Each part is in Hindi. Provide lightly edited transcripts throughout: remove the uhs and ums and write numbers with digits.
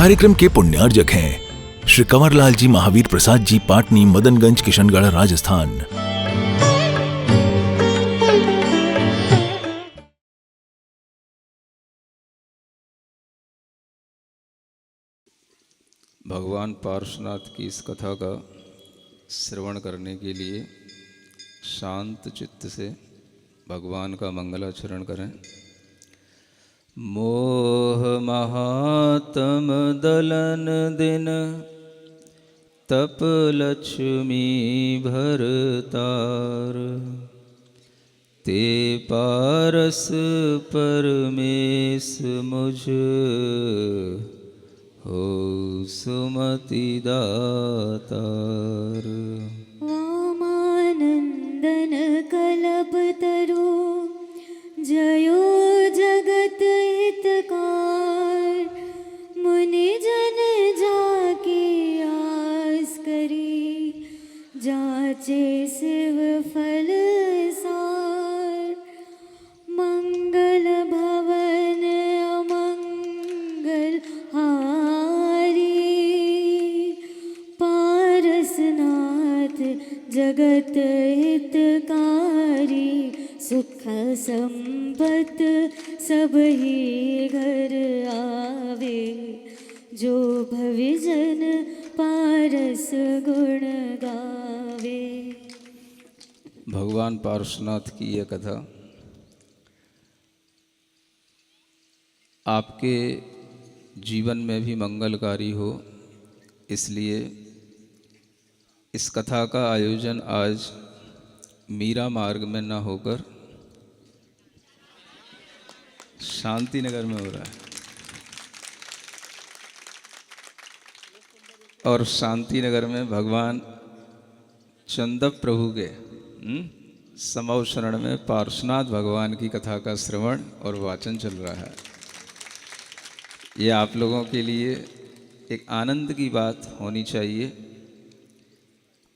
कार्यक्रम के पुण्यार्जक हैं श्री कंवरलाल जी महावीर प्रसाद जी, पाटनी, मदनगंज, किशनगढ़, राजस्थान। भगवान पार्श्वनाथ की इस कथा का श्रवण करने के लिए शांत चित्त से भगवान का मंगलाचरण करें। मोह महातम दलन दिन तप लक्ष्मी भरतार, ते पारस परमेश मुझ हो सुमति दातार। वामानंदन कल्पतरु जयो जगत हितकार, मुनि जन जाके आस करी, जाचे शिव फल सार। मंगल भवन अमंगल हारी, पारसनाथ जगत हितकारी। सुख संपत सब ही घर आवे, जो भविजन पारस गुण गावे। भगवान पार्श्वनाथ की यह कथा आपके जीवन में भी मंगलकारी हो, इसलिए इस कथा का आयोजन आज मीरा मार्ग में न होकर शांति नगर में हो रहा है। और शांति नगर में भगवान चंदप प्रभु के समव शरण में पार्श्वनाथ भगवान की कथा का श्रवण और वाचन चल रहा है। ये आप लोगों के लिए एक आनंद की बात होनी चाहिए,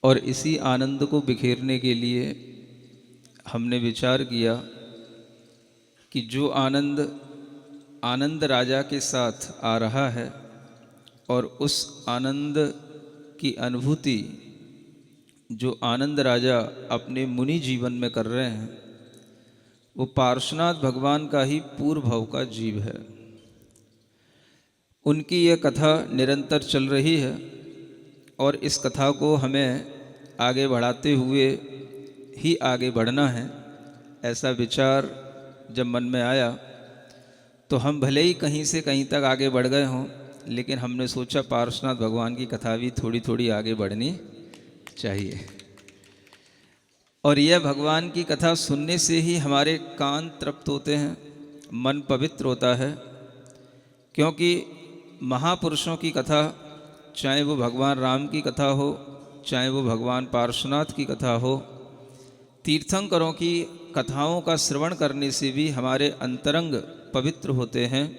और इसी आनंद को बिखेरने के लिए हमने विचार किया कि जो आनंद राजा के साथ आ रहा है और उस आनंद की अनुभूति जो आनंद राजा अपने मुनि जीवन में कर रहे हैं, वो पार्श्वनाथ भगवान का ही पूर्व भाव का जीव है। उनकी यह कथा निरंतर चल रही है और इस कथा को हमें आगे बढ़ाते हुए ही आगे बढ़ना है। ऐसा विचार जब मन में आया तो हम भले ही कहीं से कहीं तक आगे बढ़ गए हों, लेकिन हमने सोचा पार्श्वनाथ भगवान की कथा भी थोड़ी थोड़ी आगे बढ़नी चाहिए। और यह भगवान की कथा सुनने से ही हमारे कान तृप्त होते हैं, मन पवित्र होता है। क्योंकि महापुरुषों की कथा, चाहे वो भगवान राम की कथा हो, चाहे वो भगवान पार्श्वनाथ की कथा हो, तीर्थंकरों की कथाओं का श्रवण करने से भी हमारे अंतरंग पवित्र होते हैं,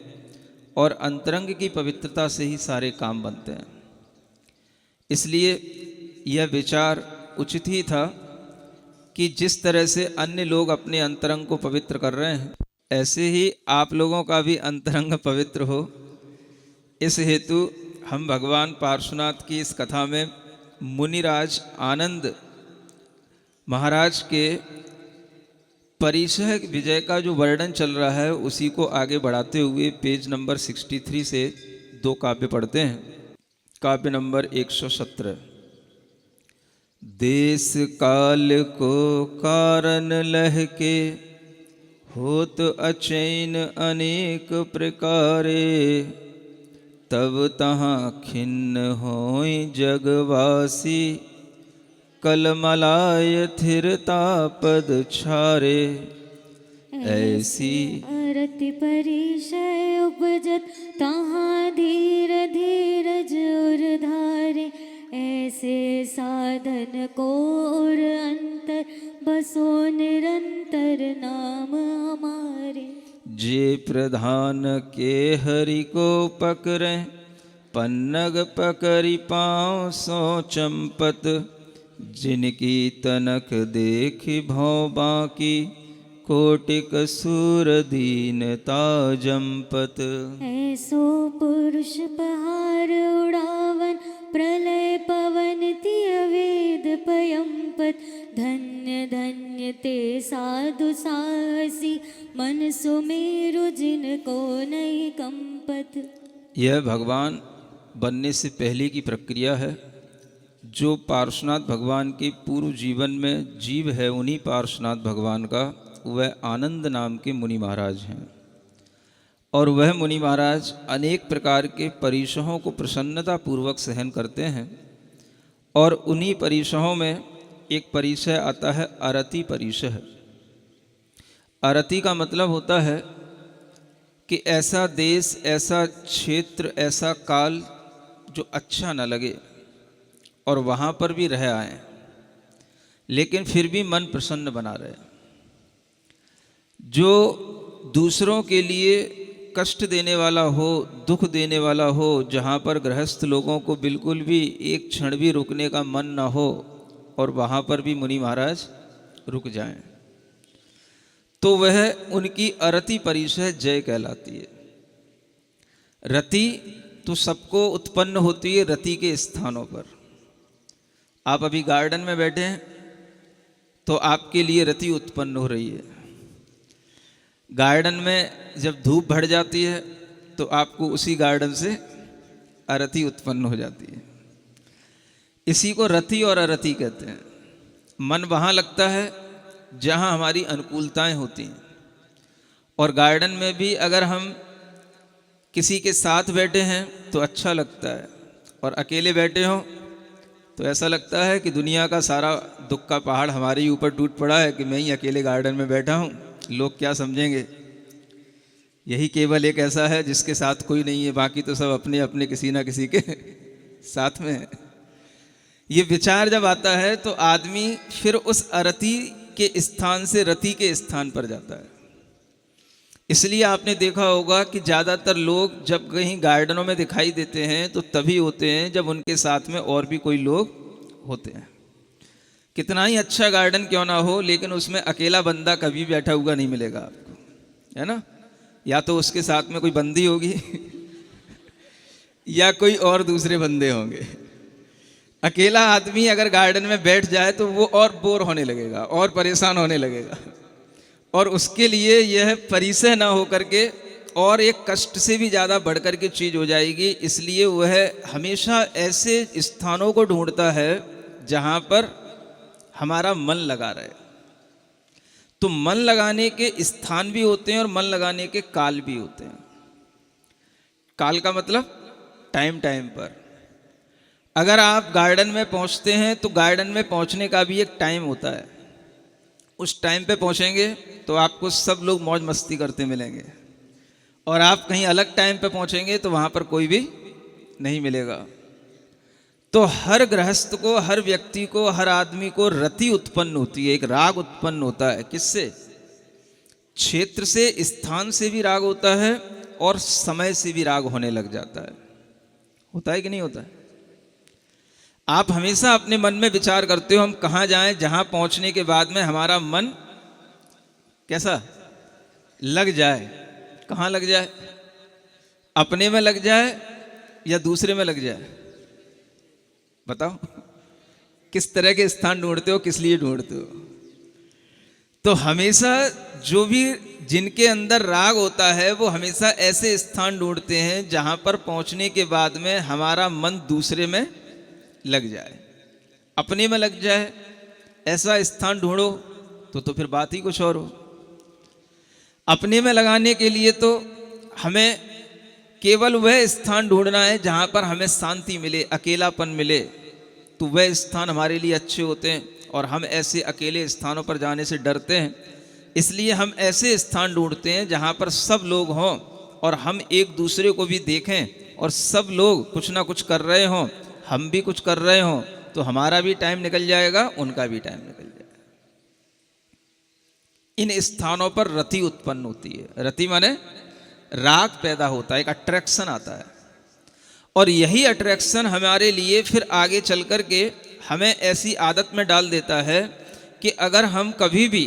और अंतरंग की पवित्रता से ही सारे काम बनते हैं। इसलिए यह विचार उचित ही था कि जिस तरह से अन्य लोग अपने अंतरंग को पवित्र कर रहे हैं, ऐसे ही आप लोगों का भी अंतरंग पवित्र हो। इस हेतु हम भगवान पार्श्वनाथ की इस कथा में मुनिराज आनंद महाराज के परिचय विजय का जो वर्णन चल रहा है, उसी को आगे बढ़ाते हुए पेज नंबर 63 से दो काव्य पढ़ते हैं। काव्य नंबर 117। देश काल को कारण लह के, होत अचैन अनेक प्रकारे। तब तहाँ खिन्न होय जगवासी, कलमलाय थिरता पद छारे। ऐसी अरति परिचय उपजत, तहाँ धीर धीरज उर धारे। ऐसे साधन को उर अंतर, बसो निरंतर नाम हमारे। जे प्रधान के हरि को पकड़े, पन्नग पकड़ी पाँव सो चंपत। जिनकी तनक देखी भौ बाकी, कोटिक सूर दीनता जंपत। ऐसो पुरुष पहाड़ पार उड़ावन प्रलय पवन तिय वेद पयंपत धन्य धन्य ते साधु साहसी मन सुमेरु जिनको नहीं कंपत। यह भगवान बनने से पहले की प्रक्रिया है। जो पार्श्वनाथ भगवान के पूर्व जीवन में जीव है, उन्हीं पार्श्वनाथ भगवान का वह आनंद नाम के मुनि महाराज हैं। और वह मुनि महाराज अनेक प्रकार के परीक्षाओं को प्रसन्नता पूर्वक सहन करते हैं। और उन्हीं परीक्षाओं में एक परिचय आता है अरति परिचय। अरति का मतलब होता है कि ऐसा देश, ऐसा क्षेत्र, ऐसा काल जो अच्छा न लगे और वहाँ पर भी रह आए, लेकिन फिर भी मन प्रसन्न बना रहे। जो दूसरों के लिए कष्ट देने वाला हो, दुख देने वाला हो, जहाँ पर गृहस्थ लोगों को बिल्कुल भी एक क्षण भी रुकने का मन ना हो, और वहाँ पर भी मुनि महाराज रुक जाएं, तो वह उनकी अरति परिचय जय कहलाती है। रति तो सबको उत्पन्न होती है रति के स्थानों पर। आप अभी गार्डन में बैठे हैं तो आपके लिए रति उत्पन्न हो रही है। गार्डन में जब धूप बढ़ जाती है तो आपको उसी गार्डन से अरति उत्पन्न हो जाती है। इसी को रति और अरति कहते हैं। मन वहाँ लगता है जहाँ हमारी अनुकूलताएं होती हैं। और गार्डन में भी अगर हम किसी के साथ बैठे हैं तो अच्छा लगता है, और अकेले बैठे हों तो ऐसा लगता है कि दुनिया का सारा दुख का पहाड़ हमारे ही ऊपर टूट पड़ा है कि मैं ही अकेले गार्डन में बैठा हूँ, लोग क्या समझेंगे। यही केवल एक ऐसा है जिसके साथ कोई नहीं है, बाकी तो सब अपने अपने किसी ना किसी के साथ में है। ये विचार जब आता है तो आदमी फिर उस अरति के स्थान से रति के स्थान पर जाता है। इसलिए आपने देखा होगा कि ज़्यादातर लोग जब कहीं गार्डनों में दिखाई देते हैं तो तभी होते हैं जब उनके साथ में और भी कोई लोग होते हैं। कितना ही अच्छा गार्डन क्यों ना हो, लेकिन उसमें अकेला बंदा कभी बैठा हुआ नहीं मिलेगा आपको, है ना। या तो उसके साथ में कोई बंदी होगी या कोई और दूसरे बंदे होंगे। अकेला आदमी अगर गार्डन में बैठ जाए तो वो और बोर होने लगेगा और परेशान होने लगेगा, और उसके लिए यह परिचय ना हो करके और एक कष्ट से भी ज़्यादा बढ़कर के चीज़ हो जाएगी। इसलिए वह हमेशा ऐसे स्थानों को ढूंढता है जहाँ पर हमारा मन लगा रहे। तो मन लगाने के स्थान भी होते हैं और मन लगाने के काल भी होते हैं। काल का मतलब टाइम टाइम पर। अगर आप गार्डन में पहुंचते हैं तो गार्डन में पहुंचने का भी एक टाइम होता है। उस टाइम पे पहुंचेंगे तो आपको सब लोग मौज मस्ती करते मिलेंगे, और आप कहीं अलग टाइम पे पहुंचेंगे तो वहां पर कोई भी नहीं मिलेगा। तो हर गृहस्थ को, हर व्यक्ति को, हर आदमी को रति उत्पन्न होती है, एक राग उत्पन्न होता है। किससे? क्षेत्र से, स्थान से भी राग होता है और समय से भी राग होने लग जाता है। होता है कि नहीं होता है? आप हमेशा अपने मन में विचार करते हो हम कहाँ जाएं जहां पहुंचने के बाद में हमारा मन कैसा लग जाए। कहाँ लग जाए? अपने में लग जाए या दूसरे में लग जाए? बताओ, किस तरह के स्थान ढूंढते हो, किस लिए ढूंढते हो? तो हमेशा जो भी जिनके अंदर राग होता है वो हमेशा ऐसे स्थान ढूंढते हैं जहां पर पहुंचने के बाद में हमारा मन दूसरे में लग जाए, अपने में लग जाए। ऐसा स्थान ढूंढो तो फिर बात ही कुछ और हो। अपने में लगाने के लिए तो हमें केवल वह स्थान ढूंढना है जहाँ पर हमें शांति मिले, अकेलापन मिले, तो वह स्थान हमारे लिए अच्छे होते हैं। और हम ऐसे अकेले स्थानों पर जाने से डरते हैं, इसलिए हम ऐसे स्थान ढूंढते हैं जहाँ पर सब लोग हों और हम एक दूसरे को भी देखें, और सब लोग कुछ ना कुछ कर रहे हों, हम भी कुछ कर रहे हों, तो हमारा भी टाइम निकल जाएगा, उनका भी टाइम निकल जाएगा। इन स्थानों पर रति उत्पन्न होती है। रति माने राग पैदा होता है, एक अट्रैक्शन आता है, और यही अट्रैक्शन हमारे लिए फिर आगे चल कर के हमें ऐसी आदत में डाल देता है कि अगर हम कभी भी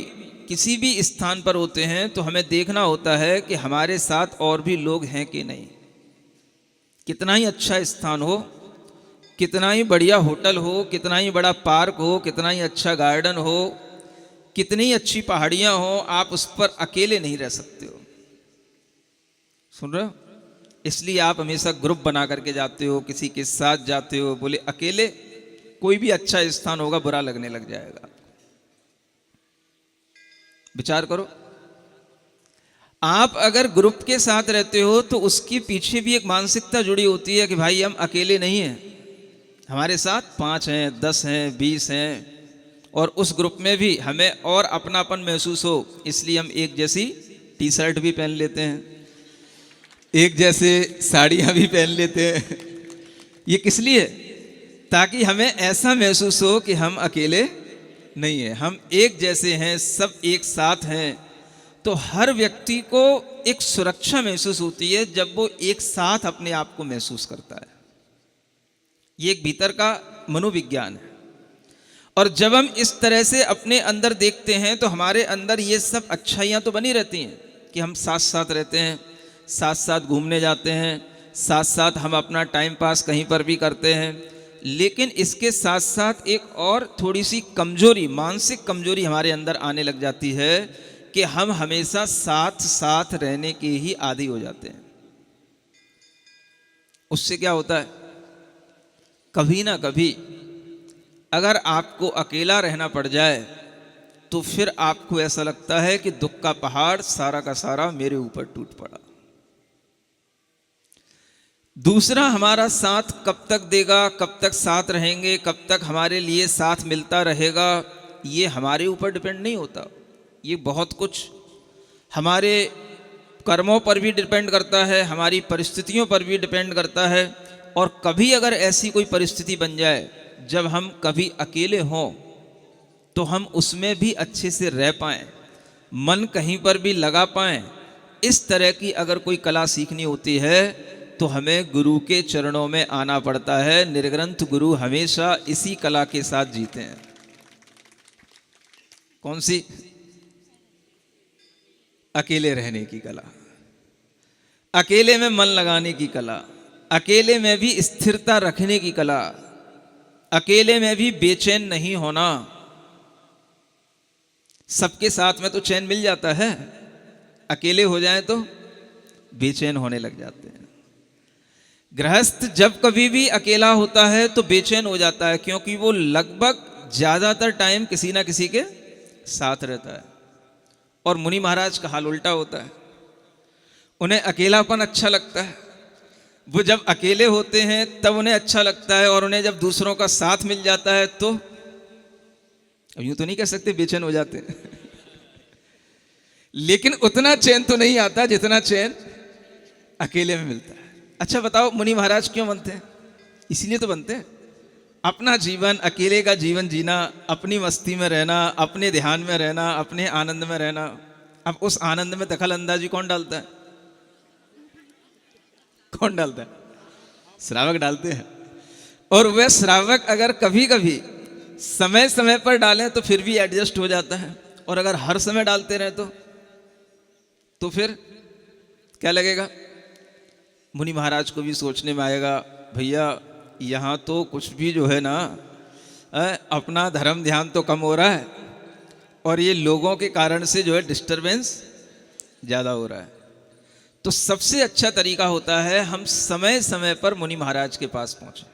किसी भी स्थान पर होते हैं तो हमें देखना होता है कि हमारे साथ और भी लोग हैं कि नहीं, कितना ही अच्छा स्थान हो, कितना ही बढ़िया होटल हो, कितना ही बड़ा पार्क हो, कितना ही अच्छा गार्डन हो, कितनी ही अच्छी पहाड़ियां हो, आप उस पर अकेले नहीं रह सकते हो। सुन रहे हो? इसलिए आप हमेशा ग्रुप बना करके जाते हो, किसी के साथ जाते हो। बोले अकेले कोई भी अच्छा स्थान होगा बुरा लगने लग जाएगा। विचार करो, आप अगर ग्रुप के साथ रहते हो तो उसके पीछे भी एक मानसिकता जुड़ी होती है कि भाई हम अकेले नहीं हैं, हमारे साथ 5 हैं, 10 हैं, 20 हैं, और उस ग्रुप में भी हमें और अपनापन महसूस हो, इसलिए हम एक जैसी टी शर्ट भी पहन लेते हैं, एक जैसे साड़ियाँ भी पहन लेते हैं। ये किस लिए? ताकि हमें ऐसा महसूस हो कि हम अकेले नहीं हैं, हम एक जैसे हैं, सब एक साथ हैं। तो हर व्यक्ति को एक सुरक्षा महसूस होती है जब वो एक साथ अपने आप को महसूस करता है। ये एक भीतर का मनोविज्ञान है। और जब हम इस तरह से अपने अंदर देखते हैं तो हमारे अंदर ये सब अच्छाइयाँ तो बनी रहती हैं कि हम साथ साथ रहते हैं, साथ साथ घूमने जाते हैं, साथ साथ हम अपना टाइम पास कहीं पर भी करते हैं। लेकिन इसके साथ साथ एक और थोड़ी सी कमजोरी, मानसिक कमजोरी हमारे अंदर आने लग जाती है कि हम हमेशा साथ साथ रहने के ही आदी हो जाते हैं। उससे क्या होता है, कभी ना कभी अगर आपको अकेला रहना पड़ जाए तो फिर आपको ऐसा लगता है कि दुख का पहाड़ सारा का सारा मेरे ऊपर टूट पड़ा। दूसरा हमारा साथ कब तक देगा, कब तक साथ रहेंगे, कब तक हमारे लिए साथ मिलता रहेगा, ये हमारे ऊपर डिपेंड नहीं होता। ये बहुत कुछ हमारे कर्मों पर भी डिपेंड करता है, हमारी परिस्थितियों पर भी डिपेंड करता है। और कभी अगर ऐसी कोई परिस्थिति बन जाए जब हम कभी अकेले हों तो हम उसमें भी अच्छे से रह पाएं, मन कहीं पर भी लगा पाएं, इस तरह की अगर कोई कला सीखनी होती है तो हमें गुरु के चरणों में आना पड़ता है। निर्ग्रंथ गुरु हमेशा इसी कला के साथ जीते हैं। कौन सी? अकेले रहने की कला, अकेले में मन लगाने की कला, अकेले में भी स्थिरता रखने की कला, अकेले में भी बेचैन नहीं होना। सबके साथ में तो चैन मिल जाता है, अकेले हो जाए तो बेचैन होने लग जाते हैं। गृहस्थ जब कभी भी अकेला होता है तो बेचैन हो जाता है, क्योंकि वो लगभग ज्यादातर टाइम किसी ना किसी के साथ रहता है। और मुनि महाराज का हाल उल्टा होता है, उन्हें अकेलापन अच्छा लगता है। वो जब अकेले होते हैं तब उन्हें अच्छा लगता है, और उन्हें जब दूसरों का साथ मिल जाता है तो यूं तो नहीं कह सकते बेचैन हो जाते हैं लेकिन उतना चैन तो नहीं आता जितना चैन अकेले में मिलता है। अच्छा बताओ, मुनि महाराज क्यों बनते हैं? इसलिए तो बनते हैं, अपना जीवन, अकेले का जीवन जीना, अपनी मस्ती में रहना, अपने ध्यान में रहना, अपने आनंद में रहना। अब उस आनंद में दखल अंदाजी कौन डालता है? कौन डालता है? श्रावक डालते हैं। और वह श्रावक अगर कभी कभी समय समय पर डालें तो फिर भी एडजस्ट हो जाता है, और अगर हर समय डालते रहे तो फिर क्या लगेगा? मुनि महाराज को भी सोचने में आएगा, भैया यहाँ तो कुछ भी जो है ना, अपना धर्म ध्यान तो कम हो रहा है, और ये लोगों के कारण से जो है डिस्टरबेंस ज़्यादा हो रहा है। तो सबसे अच्छा तरीका होता है हम समय समय पर मुनि महाराज के पास पहुँचें,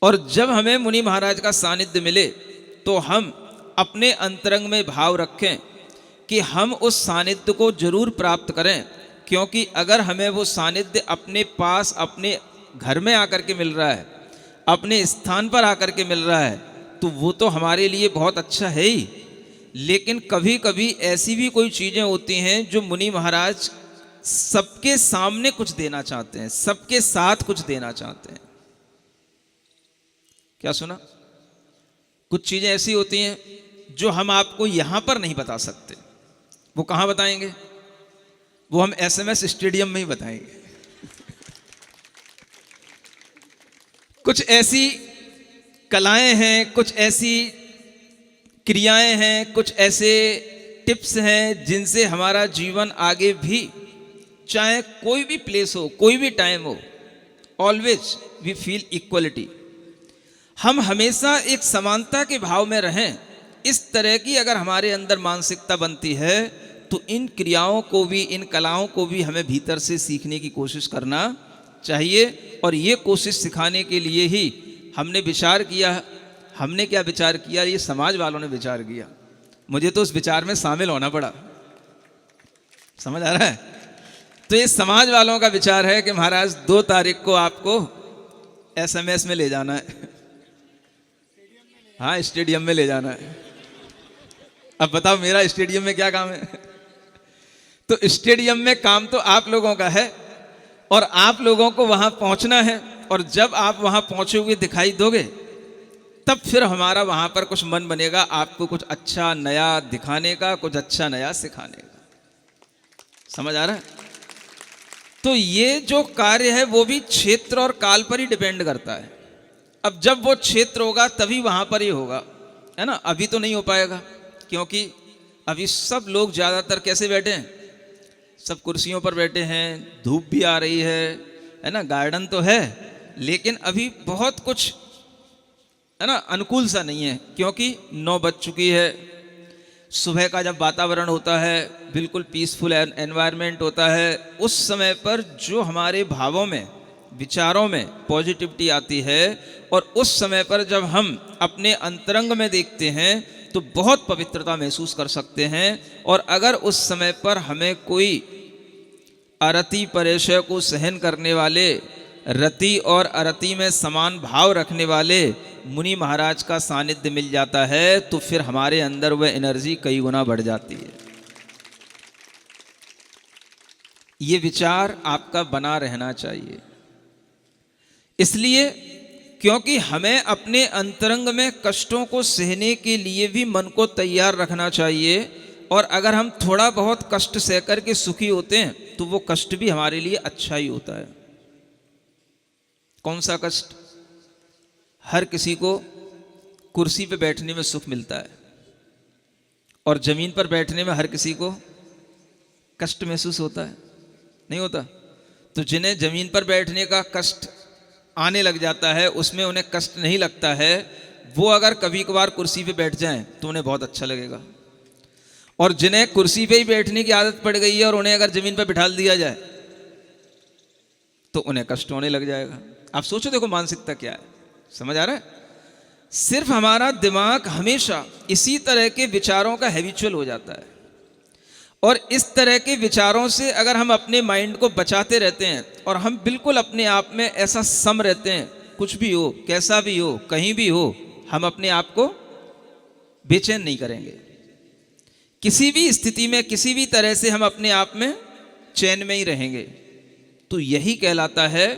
और जब हमें मुनि महाराज का सानिध्य मिले तो हम अपने अंतरंग में भाव रखें कि हम उस सानिध्य को जरूर प्राप्त करें। क्योंकि अगर हमें वो सानिध्य अपने पास, अपने घर में आकर के मिल रहा है, अपने स्थान पर आकर के मिल रहा है, तो वो तो हमारे लिए बहुत अच्छा है ही। लेकिन कभी कभी ऐसी भी कोई चीज़ें होती हैं जो मुनि महाराज सबके सामने कुछ देना चाहते हैं, सबके साथ कुछ देना चाहते हैं। क्या सुना? कुछ चीज़ें ऐसी होती हैं जो हम आपको यहां पर नहीं बता सकते। वो कहां बताएंगे? वो हम SMS स्टेडियम में ही बताएंगे। कुछ ऐसी कलाएं हैं, कुछ ऐसी क्रियाएं हैं, कुछ ऐसे टिप्स हैं जिनसे हमारा जीवन आगे भी चाहे कोई भी प्लेस हो, कोई भी टाइम हो, ऑलवेज वी फील इक्वलिटी। हम हमेशा एक समानता के भाव में रहें, इस तरह की अगर हमारे अंदर मानसिकता बनती है तो इन क्रियाओं को भी, इन कलाओं को भी हमें भीतर से सीखने की कोशिश करना चाहिए। और ये कोशिश सिखाने के लिए ही हमने विचार किया। हमने क्या विचार किया? ये समाज वालों ने विचार किया। मुझे तो उस विचार में शामिल होना पड़ा। समझ आ रहा है? तो ये समाज वालों का विचार है कि महाराज 2 तारीख को आपको SMS में ले जाना है। हाँ, स्टेडियम में ले जाना है। अब बताओ मेरा स्टेडियम में क्या काम है? तो स्टेडियम में काम तो आप लोगों का है और आप लोगों को वहां पहुंचना है। और जब आप वहां पहुंचे हुए दिखाई दोगे तब फिर हमारा वहां पर कुछ मन बनेगा आपको कुछ अच्छा नया दिखाने का, कुछ अच्छा नया सिखाने का। समझ आ रहा है? तो ये जो कार्य है वो भी क्षेत्र और काल पर ही डिपेंड करता है। अब जब वो क्षेत्र होगा तभी वहां पर ही होगा, है ना? अभी तो नहीं हो पाएगा, क्योंकि अभी सब लोग ज्यादातर कैसे बैठे हैं? सब कुर्सियों पर बैठे हैं, धूप भी आ रही है ना? गार्डन तो है लेकिन अभी बहुत कुछ, है ना, अनुकूल सा नहीं है, क्योंकि 9 बज चुकी है। सुबह का जब वातावरण होता है, बिल्कुल पीसफुल एनवायरनमेंट होता है, उस समय पर जो हमारे भावों में, विचारों में पॉजिटिविटी आती है, और उस समय पर जब हम अपने अंतरंग में देखते हैं तो बहुत पवित्रता महसूस कर सकते हैं। और अगर उस समय पर हमें कोई अरति परेशय को सहन करने वाले, रति और अरति में समान भाव रखने वाले मुनि महाराज का सानिध्य मिल जाता है तो फिर हमारे अंदर वह एनर्जी कई गुना बढ़ जाती है। ये विचार आपका बना रहना चाहिए, इसलिए क्योंकि हमें अपने अंतरंग में कष्टों को सहने के लिए भी मन को तैयार रखना चाहिए। और अगर हम थोड़ा बहुत कष्ट सह कर के सुखी होते हैं तो वो कष्ट भी हमारे लिए अच्छा ही होता है। कौन सा कष्ट? हर किसी को कुर्सी पे बैठने में सुख मिलता है और जमीन पर बैठने में हर किसी को कष्ट महसूस होता है, नहीं होता? तो जिन्हें जमीन पर बैठने का कष्ट आने लग जाता है, उसमें उन्हें कष्ट नहीं लगता है, वो अगर कभी कभार कुर्सी पे बैठ जाएं तो उन्हें बहुत अच्छा लगेगा। और जिन्हें कुर्सी पे ही बैठने की आदत पड़ गई है और उन्हें अगर जमीन पर बिठा दिया जाए तो उन्हें कष्ट होने लग जाएगा। आप सोचो, देखो मानसिकता क्या है। समझ आ रहा है? सिर्फ हमारा दिमाग हमेशा इसी तरह के विचारों का हैबिचुअल हो जाता है, और इस तरह के विचारों से अगर हम अपने माइंड को बचाते रहते हैं और हम बिल्कुल अपने आप में ऐसा सम रहते हैं, कुछ भी हो, कैसा भी हो, कहीं भी हो, हम अपने आप को बेचैन नहीं करेंगे। किसी भी स्थिति में, किसी भी तरह से हम अपने आप में चैन में ही रहेंगे। तो यही कहलाता है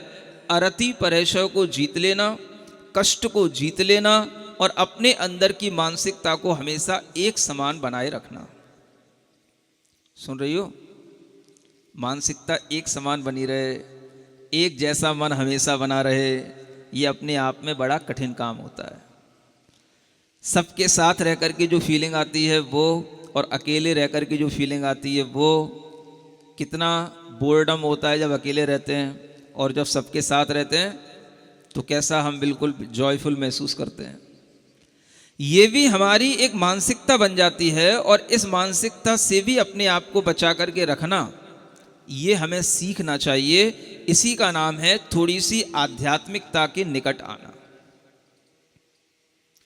अरति परेशय को जीत लेना, कष्ट को जीत लेना, और अपने अंदर की मानसिकता को हमेशा एक समान बनाए रखना। सुन रही हो? मानसिकता एक समान बनी रहे, एक जैसा मन हमेशा बना रहे, ये अपने आप में बड़ा कठिन काम होता है। सबके साथ रह कर के जो फीलिंग आती है वो, और अकेले रह कर के जो फीलिंग आती है वो, कितना बोर्डम होता है जब अकेले रहते हैं, और जब सबके साथ रहते हैं तो कैसा हम बिल्कुल जॉयफुल महसूस करते हैं। ये भी हमारी एक मानसिकता बन जाती है, और इस मानसिकता से भी अपने आप को बचा करके रखना, ये हमें सीखना चाहिए। इसी का नाम है थोड़ी सी आध्यात्मिकता के निकट आना।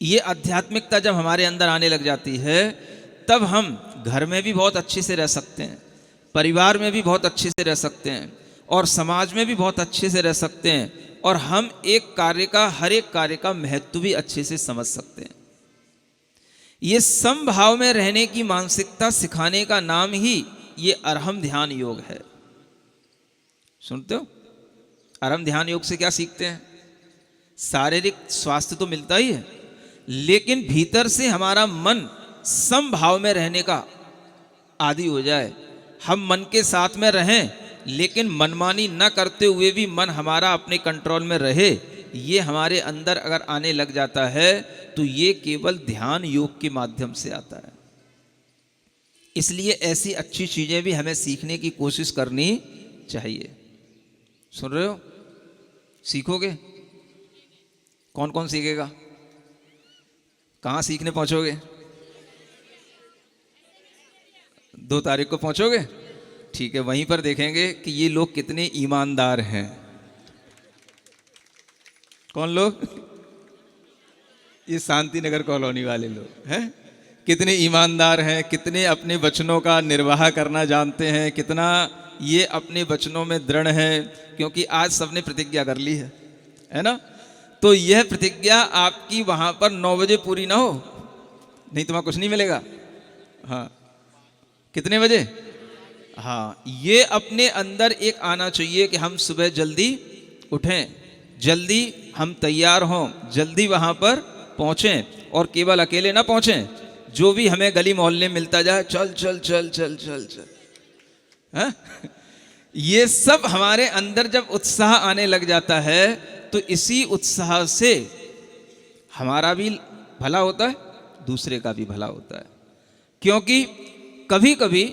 ये आध्यात्मिकता जब हमारे अंदर आने लग जाती है तब हम घर में भी बहुत अच्छे से रह सकते हैं, परिवार में भी बहुत अच्छे से रह सकते हैं, और समाज में भी बहुत अच्छे से रह सकते हैं, और हम एक कार्य का, हर एक कार्य का महत्व भी अच्छे से समझ सकते हैं। ये समभाव में रहने की मानसिकता सिखाने का नाम ही ये अरहम ध्यान योग है। सुनते हो? अरहम ध्यान योग से क्या सीखते हैं? शारीरिक स्वास्थ्य तो मिलता ही है, लेकिन भीतर से हमारा मन समभाव में रहने का आदी हो जाए। हम मन के साथ में रहें लेकिन मनमानी न करते हुए भी मन हमारा अपने कंट्रोल में रहे, ये हमारे अंदर अगर आने लग जाता है तो ये केवल ध्यान योग के माध्यम से आता है। इसलिए ऐसी अच्छी चीजें भी हमें सीखने की कोशिश करनी चाहिए। सुन रहे हो? सीखोगे? कौन कौन सीखेगा? कहाँ सीखने पहुंचोगे? 2 तारीख को पहुंचोगे? ठीक है, वहीं पर देखेंगे कि ये लोग कितने ईमानदार हैं। कौन लोग? ये शांति नगर कॉलोनी वाले लोग हैं। कितने ईमानदार हैं, कितने अपने वचनों का निर्वाह करना जानते हैं, कितना ये अपने वचनों में दृढ़ है, क्योंकि आज सबने प्रतिज्ञा कर ली है ना। तो यह प्रतिज्ञा आपकी वहां पर 9 बजे पूरी ना हो, नहीं तो वहां कुछ नहीं मिलेगा। हाँ, कितने बजे? हाँ, ये अपने अंदर एक आना चाहिए कि हम सुबह जल्दी उठें, जल्दी हम तैयार हों, जल्दी वहां पर पहुंचें, और केवल अकेले ना पहुंचें, जो भी हमें गली मोहल्ले मिलता जाए, चल चल चल चल चल चल, हाँ? ये सब हमारे अंदर जब उत्साह आने लग जाता है तो इसी उत्साह से हमारा भी भला होता है, दूसरे का भी भला होता है। क्योंकि कभी कभी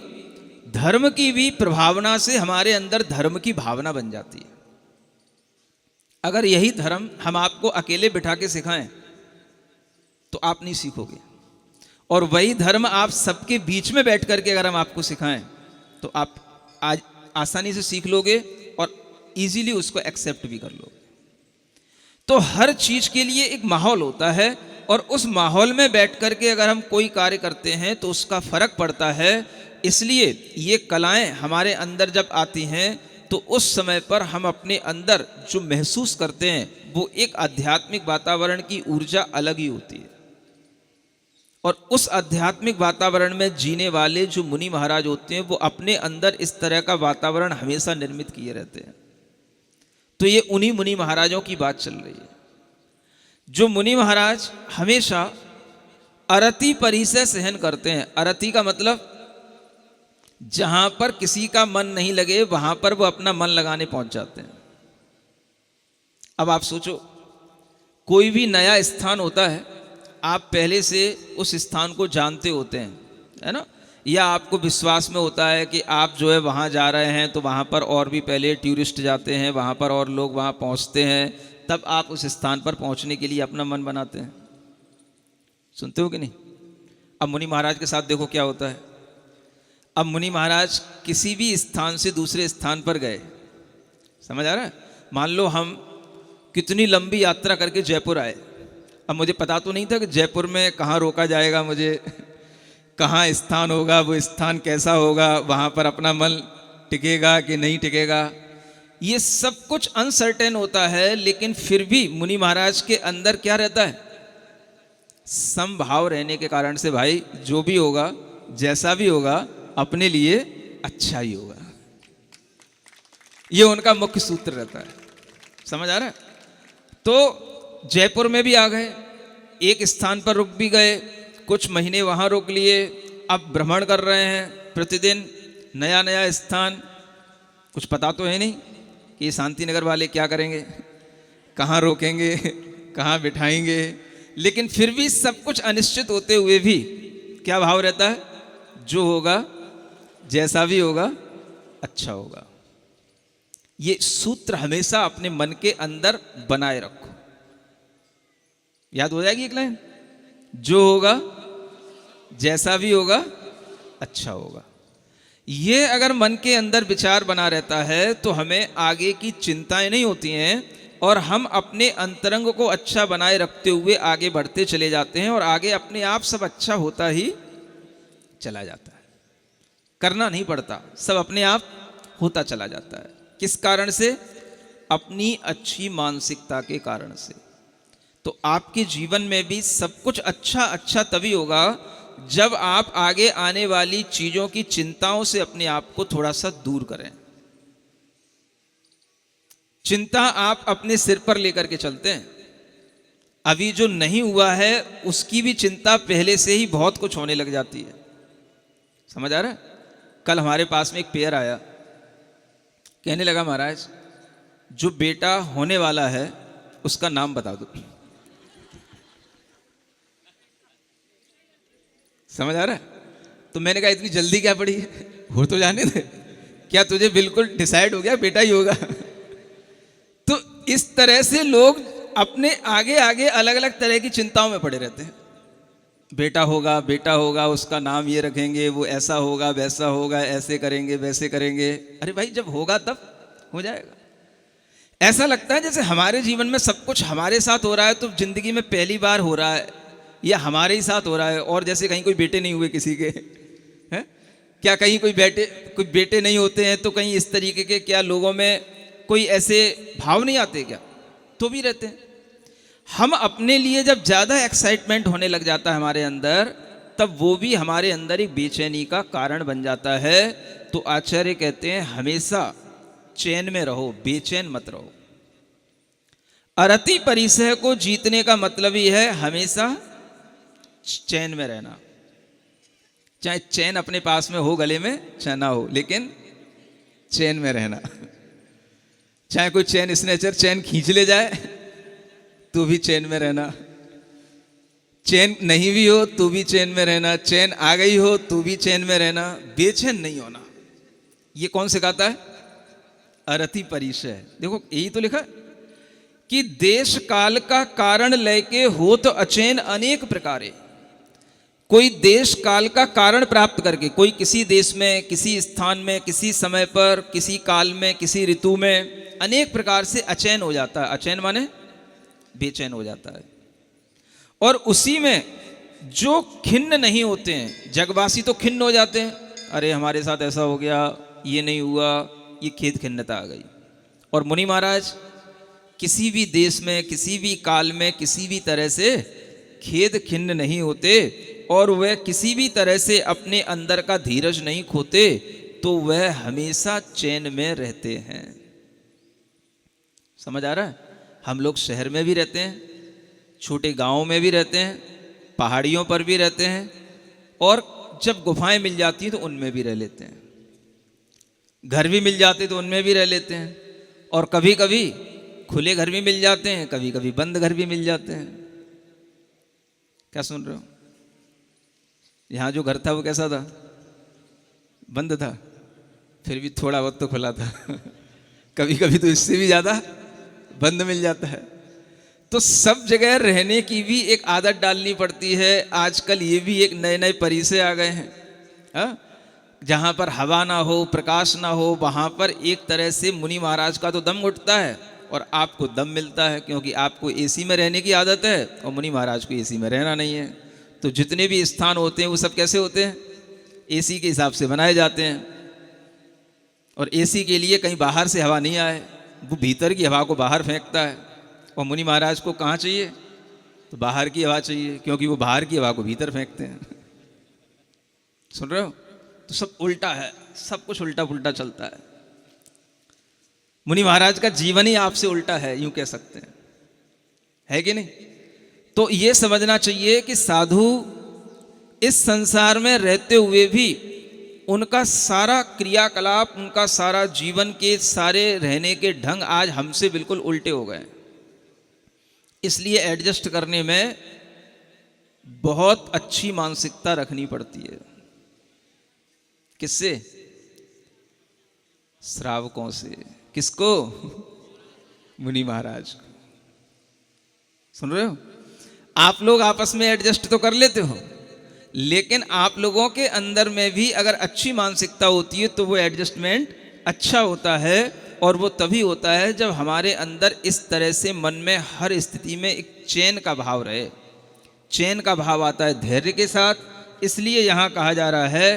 धर्म की भी प्रभावना से हमारे अंदर धर्म की भावना बन जाती है। अगर यही धर्म हम आपको अकेले बिठा के सिखाएं तो आप नहीं सीखोगे, और वही धर्म आप सबके बीच में बैठ करके अगर हम आपको सिखाएं तो आप आज आसानी से सीख लोगे और इजीली उसको एक्सेप्ट भी कर लोगे। तो हर चीज के लिए एक माहौल होता है, और उस माहौल में बैठ करके अगर हम कोई कार्य करते हैं तो उसका फर्क पड़ता है। इसलिए ये कलाएं हमारे अंदर जब आती हैं तो उस समय पर हम अपने अंदर जो महसूस करते हैं वो एक आध्यात्मिक वातावरण की ऊर्जा अलग ही होती है। और उस आध्यात्मिक वातावरण में जीने वाले जो मुनि महाराज होते हैं वो अपने अंदर इस तरह का वातावरण हमेशा निर्मित किए रहते हैं। तो ये उन्हीं मुनि महाराजों की बात चल रही है, जो मुनि महाराज हमेशा अरति परिसय सहन करते हैं। अरति का मतलब जहां पर किसी का मन नहीं लगे वहां पर वो अपना मन लगाने पहुंच जाते हैं। अब आप सोचो, कोई भी नया स्थान होता है, आप पहले से उस स्थान को जानते होते हैं, है ना, या आपको विश्वास में होता है कि आप जो है वहाँ जा रहे हैं तो वहाँ पर और भी पहले टूरिस्ट जाते हैं, वहाँ पर और लोग वहाँ पहुँचते हैं, तब आप उस स्थान पर पहुँचने के लिए अपना मन बनाते हैं। सुनते हो कि नहीं? अब मुनि महाराज के साथ देखो क्या होता है। अब मुनि महाराज किसी भी स्थान से दूसरे स्थान पर गए, समझ आ रहा है? मान लो हम कितनी लंबी यात्रा करके जयपुर आए। अब मुझे पता तो नहीं था कि जयपुर में कहाँ रोका जाएगा, मुझे कहाँ स्थान होगा, वो स्थान कैसा होगा, वहाँ पर अपना मन टिकेगा कि नहीं टिकेगा, ये सब कुछ अनसर्टेन होता है। लेकिन फिर भी मुनि महाराज के अंदर क्या रहता है? समभाव रहने के कारण से भाई जो भी होगा, जैसा भी होगा, अपने लिए अच्छा ही होगा। ये उनका मुख्य सूत्र रहता है। समझ आ रहा है? तो जयपुर में भी आ गए, एक स्थान पर रुक भी गए, कुछ महीने वहाँ रोक लिए। अब भ्रमण कर रहे हैं प्रतिदिन, नया नया स्थान। कुछ पता तो है नहीं कि शांति नगर वाले क्या करेंगे, कहाँ रोकेंगे, कहाँ बिठाएंगे। लेकिन फिर भी सब कुछ अनिश्चित होते हुए भी क्या भाव रहता है? जो होगा, जैसा भी होगा, अच्छा होगा। ये सूत्र हमेशा अपने मन के अंदर बनाए रखो। याद हो जाएगी एक लाइन, जो होगा, जैसा भी होगा, अच्छा होगा। ये अगर मन के अंदर विचार बना रहता है तो हमें आगे की चिंताएं नहीं होती हैं, और हम अपने अंतरंग को अच्छा बनाए रखते हुए आगे बढ़ते चले जाते हैं, और आगे अपने आप सब अच्छा होता ही चला जाता है। करना नहीं पड़ता, सब अपने आप होता चला जाता है। किस कारण से? अपनी अच्छी मानसिकता के कारण से। तो आपके जीवन में भी सब कुछ अच्छा अच्छा तभी होगा जब आप आगे आने वाली चीजों की चिंताओं से अपने आप को थोड़ा सा दूर करें। चिंता आप अपने सिर पर लेकर के चलते हैं। अभी जो नहीं हुआ है उसकी भी चिंता पहले से ही बहुत कुछ होने लग जाती है। समझ आ रहा है? कल हमारे पास में एक पेयर आया, कहने लगा महाराज जो बेटा होने वाला है उसका नाम बता दो। समझ आ रहा है? तो मैंने कहा इतनी जल्दी क्या पड़ी है, हो तो जाने दे, क्या तुझे बिल्कुल डिसाइड हो गया बेटा ही होगा? तो इस तरह से लोग अपने आगे आगे अलग अलग तरह की चिंताओं में पड़े रहते हैं। बेटा होगा, उसका नाम ये रखेंगे, वो ऐसा होगा, वैसा होगा, ऐसे करेंगे, वैसे करेंगे। अरे भाई, जब होगा तब हो जाएगा। ऐसा लगता है जैसे हमारे जीवन में सब कुछ हमारे साथ हो रहा है, तो जिंदगी में पहली बार हो रहा है या हमारे ही साथ हो रहा है, और जैसे कहीं कोई बेटे नहीं हुए किसी के हैं। क्या कहीं कोई बेटे नहीं होते हैं, तो कहीं इस तरीके के क्या लोगों में कोई ऐसे भाव नहीं आते क्या? तो भी रहते हैं। हम अपने लिए जब ज़्यादा एक्साइटमेंट होने लग जाता है हमारे अंदर, तब वो भी हमारे अंदर एक बेचैनी का कारण बन जाता है। तो आचार्य कहते हैं हमेशा चैन में रहो, बेचैन मत रहो। अरति परिसह को जीतने का मतलब ही है हमेशा चैन में रहना। चाहे चैन अपने पास में हो, गले में चाहे ना हो, लेकिन चैन में रहना। चाहे कोई चैन स्नेचर चैन खींच ले जाए तो भी चैन में रहना, चैन नहीं भी हो तो भी चैन में रहना, चैन आ गई हो तो भी चैन में रहना, बेचैन नहीं होना। ये कौन सिखाता है? अरति परिसह। देखो यही तो लिखा कि देश काल का कारण लेके हो तो अचैन अनेक प्रकारे। कोई देश काल का कारण प्राप्त करके, कोई किसी देश में, किसी स्थान में, किसी समय पर, किसी काल में, किसी ऋतु में अनेक प्रकार से अचैन हो जाता है। अचैन माने बेचैन हो जाता है। और उसी में जो खिन्न नहीं होते हैं, जगवासी तो खिन्न हो जाते हैं, अरे हमारे साथ ऐसा हो गया, ये नहीं हुआ, ये खेद खिन्नता आ गई। और मुनि महाराज किसी भी देश में, किसी भी काल में, किसी भी तरह से खेद खिन्न नहीं होते, और वह किसी भी तरह से अपने अंदर का धीरज नहीं खोते, तो वह हमेशा चैन में रहते हैं। समझ आ रहा है? हम लोग शहर में भी रहते हैं, छोटे गांवों में भी रहते हैं, पहाड़ियों पर भी रहते हैं, और जब गुफाएं मिल जाती हैं तो उनमें भी रह लेते हैं। घर भी मिल जाते तो उनमें भी रह लेते हैं, और कभी कभी खुले घर भी मिल जाते हैं, कभी कभी बंद घर भी मिल जाते हैं। क्या सुन रहे हो? यहाँ जो घर था वो कैसा था? बंद था, फिर भी थोड़ा वक्त तो खुला था। कभी कभी तो इससे भी ज़्यादा बंद मिल जाता है। तो सब जगह रहने की भी एक आदत डालनी पड़ती है। आजकल ये भी एक नए नए परिसर आ गए हैं, जहाँ पर हवा ना हो, प्रकाश ना हो, वहाँ पर एक तरह से मुनि महाराज का तो दम उठता है और आपको दम मिलता है, क्योंकि आपको एसी में रहने की आदत है और मुनि महाराज को एसी में रहना नहीं है। तो जितने भी स्थान होते हैं वो सब कैसे होते हैं? एसी के हिसाब से बनाए जाते हैं। और एसी के लिए कहीं बाहर से हवा नहीं आए, वो भीतर की हवा को बाहर फेंकता है। और मुनि महाराज को कहाँ चाहिए? तो बाहर की हवा चाहिए, क्योंकि वो बाहर की हवा को भीतर फेंकते हैं। सुन रहे हो? तो सब उल्टा है, सब कुछ उल्टा पुल्टा चलता है। मुनि महाराज का जीवन ही आपसे उल्टा है, यूं कह सकते हैं, है कि नहीं? तो ये समझना चाहिए कि साधु इस संसार में रहते हुए भी उनका सारा क्रियाकलाप, उनका सारा जीवन के सारे रहने के ढंग आज हमसे बिल्कुल उल्टे हो गए। इसलिए एडजस्ट करने में बहुत अच्छी मानसिकता रखनी पड़ती है। किससे? श्रावकों से। किसको? मुनि महाराज को। सुन रहे हो? आप लोग आपस में एडजस्ट तो कर लेते हो, लेकिन आप लोगों के अंदर में भी अगर अच्छी मानसिकता होती है तो वो एडजस्टमेंट अच्छा होता है। और वो तभी होता है जब हमारे अंदर इस तरह से मन में हर स्थिति में एक चैन का भाव रहे। चैन का भाव आता है धैर्य के साथ। इसलिए यहाँ कहा जा रहा है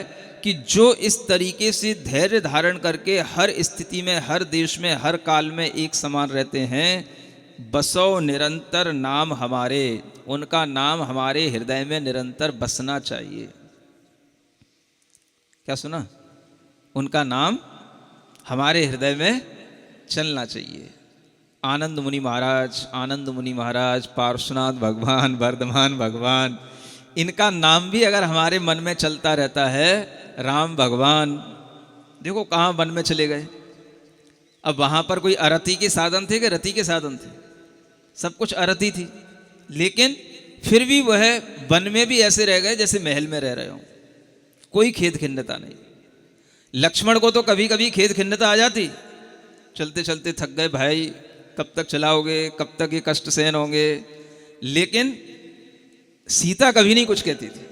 कि जो इस तरीके से धैर्य धारण करके हर स्थिति में, हर देश में, हर काल में एक समान रहते हैं, बसो निरंतर नाम हमारे, उनका नाम हमारे हृदय में निरंतर बसना चाहिए। क्या सुना? उनका नाम हमारे हृदय में चलना चाहिए। आनंद मुनि महाराज, पार्श्वनाथ भगवान, वर्धमान भगवान, इनका नाम भी अगर हमारे मन में चलता रहता है, राम भगवान, देखो कहाँ वन में चले गए। अब वहाँ पर कोई अरति के साधन थे कि रति के साधन थे? सब कुछ अरति थी, लेकिन फिर भी वह वन में भी ऐसे रह गए जैसे महल में रह रहे हो, कोई खेद खिन्नता नहीं। लक्ष्मण को तो कभी कभी खेद खिन्नता आ जाती, चलते चलते थक गए भाई, कब तक चलाओगे, कब तक ये कष्ट सहन होंगे। लेकिन सीता कभी नहीं कुछ कहती थी।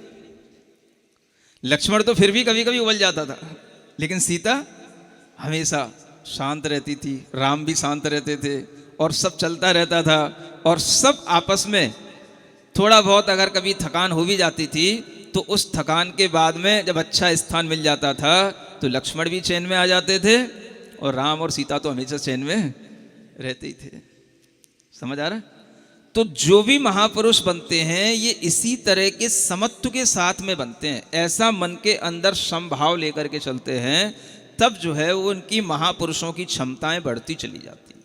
लक्ष्मण तो फिर भी कभी कभी उबल जाता था, लेकिन सीता हमेशा शांत रहती थी, राम भी शांत रहते थे, और सब चलता रहता था। और सब आपस में थोड़ा बहुत अगर कभी थकान हो भी जाती थी तो उस थकान के बाद में जब अच्छा स्थान मिल जाता था तो लक्ष्मण भी चैन में आ जाते थे, और राम और सीता तो हमेशा चैन में रहते ही थे। समझ आ रहा है? तो जो भी महापुरुष बनते हैं ये इसी तरह के समत्व के साथ में बनते हैं, ऐसा मन के अंदर समभाव लेकर के चलते हैं, तब जो है वो उनकी महापुरुषों की क्षमताएं बढ़ती चली जाती हैं।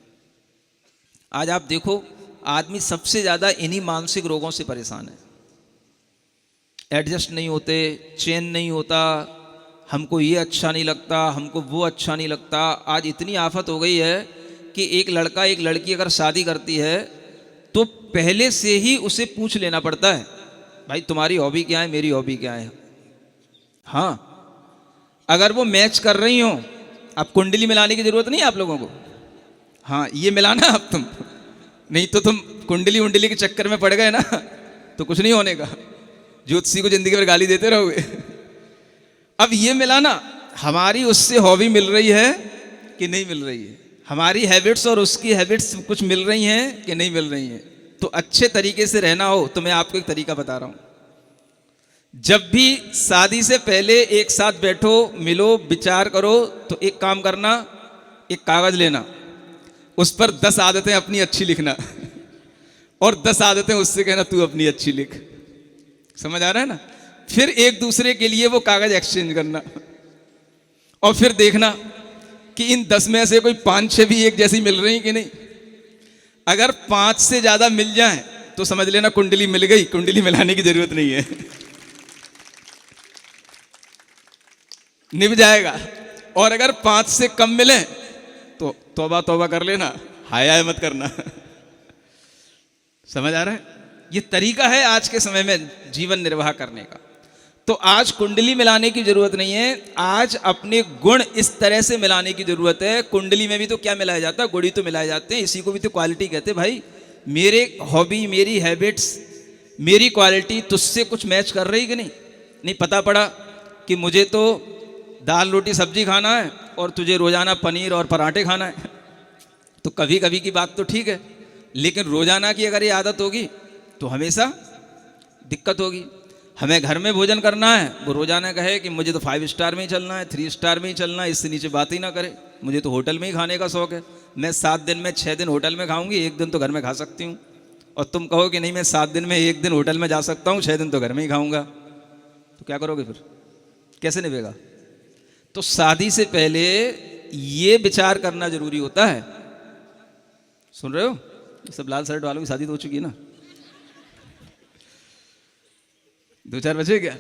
आज आप देखो, आदमी सबसे ज़्यादा इन्हीं मानसिक रोगों से परेशान है। एडजस्ट नहीं होते, चैन नहीं होता, हमको ये अच्छा नहीं लगता, हमको वो अच्छा नहीं लगता। आज इतनी आफत हो गई है कि एक लड़का एक लड़की अगर शादी करती है तो पहले से ही उसे पूछ लेना पड़ता है, भाई तुम्हारी हॉबी क्या है, मेरी हॉबी क्या है। हाँ, अगर वो मैच कर रही हो, अब कुंडली मिलाने की जरूरत नहीं है आप लोगों को। हाँ, ये मिलाना अब तुम, नहीं तो तुम कुंडली उंडली के चक्कर में पड़ गए ना तो कुछ नहीं होने का, ज्योतिषी को जिंदगी भर गाली देते रहोगे। अब ये मिलाना, हमारी उससे हॉबी मिल रही है कि नहीं मिल रही है, हमारी हैबिट्स और उसकी हैबिट्स कुछ मिल रही हैं कि नहीं मिल रही हैं। तो अच्छे तरीके से रहना हो तो मैं आपको एक तरीका बता रहा हूं। जब भी शादी से पहले एक साथ बैठो, मिलो, विचार करो, तो एक काम करना, एक कागज लेना, उस पर 10 आदतें अपनी अच्छी लिखना और 10 आदतें उससे कहना तू अपनी अच्छी लिख। समझ आ रहा है ना? फिर एक दूसरे के लिए वो कागज एक्सचेंज करना, और फिर देखना कि इन 10 में से कोई 5-6 भी एक जैसी मिल रही कि नहीं। अगर 5 से ज्यादा मिल जाए तो समझ लेना कुंडली मिल गई, कुंडली मिलाने की जरूरत नहीं है, निभ जाएगा। और अगर 5 से कम मिले तो तौबा तौबा कर लेना, हाय हाय मत करना। समझ आ रहा है? ये तरीका है आज के समय में जीवन निर्वाह करने का। तो आज कुंडली मिलाने की जरूरत नहीं है, आज अपने गुण इस तरह से मिलाने की जरूरत है। कुंडली में भी तो क्या मिलाया जाता है, गुण ही तो मिलाए जाते हैं, इसी को भी तो क्वालिटी कहते हैं। भाई मेरे हॉबी, मेरी हैबिट्स, मेरी क्वालिटी तुझसे कुछ मैच कर रही कि नहीं? नहीं पता पड़ा कि मुझे तो दाल रोटी सब्जी खाना है और तुझे रोजाना पनीर और पराठे खाना है, तो कभी कभी की बात तो ठीक है, लेकिन रोजाना की अगर ये आदत होगी तो हमेशा दिक्कत होगी। हमें घर में भोजन करना है, वो रोजाना कहे कि मुझे तो 5 स्टार में ही चलना है, 3 स्टार में ही चलना है, इससे नीचे बात ही ना करे, मुझे तो होटल में ही खाने का शौक है। मैं 7 दिन में 6 दिन होटल में खाऊंगी, 1 दिन तो घर में खा सकती हूँ। और तुम कहो कि नहीं मैं 7 दिन में 1 दिन होटल में जा सकता हूँ, 6 दिन तो घर में ही खाऊंगा, तो क्या करोगे फिर? कैसे निभेगा? तो शादी से पहले ये विचार करना जरूरी होता है। सुन रहे हो? सब लाल शर्ट वालों की शादी तो हो चुकी है ना, 2-4 बचे क्या?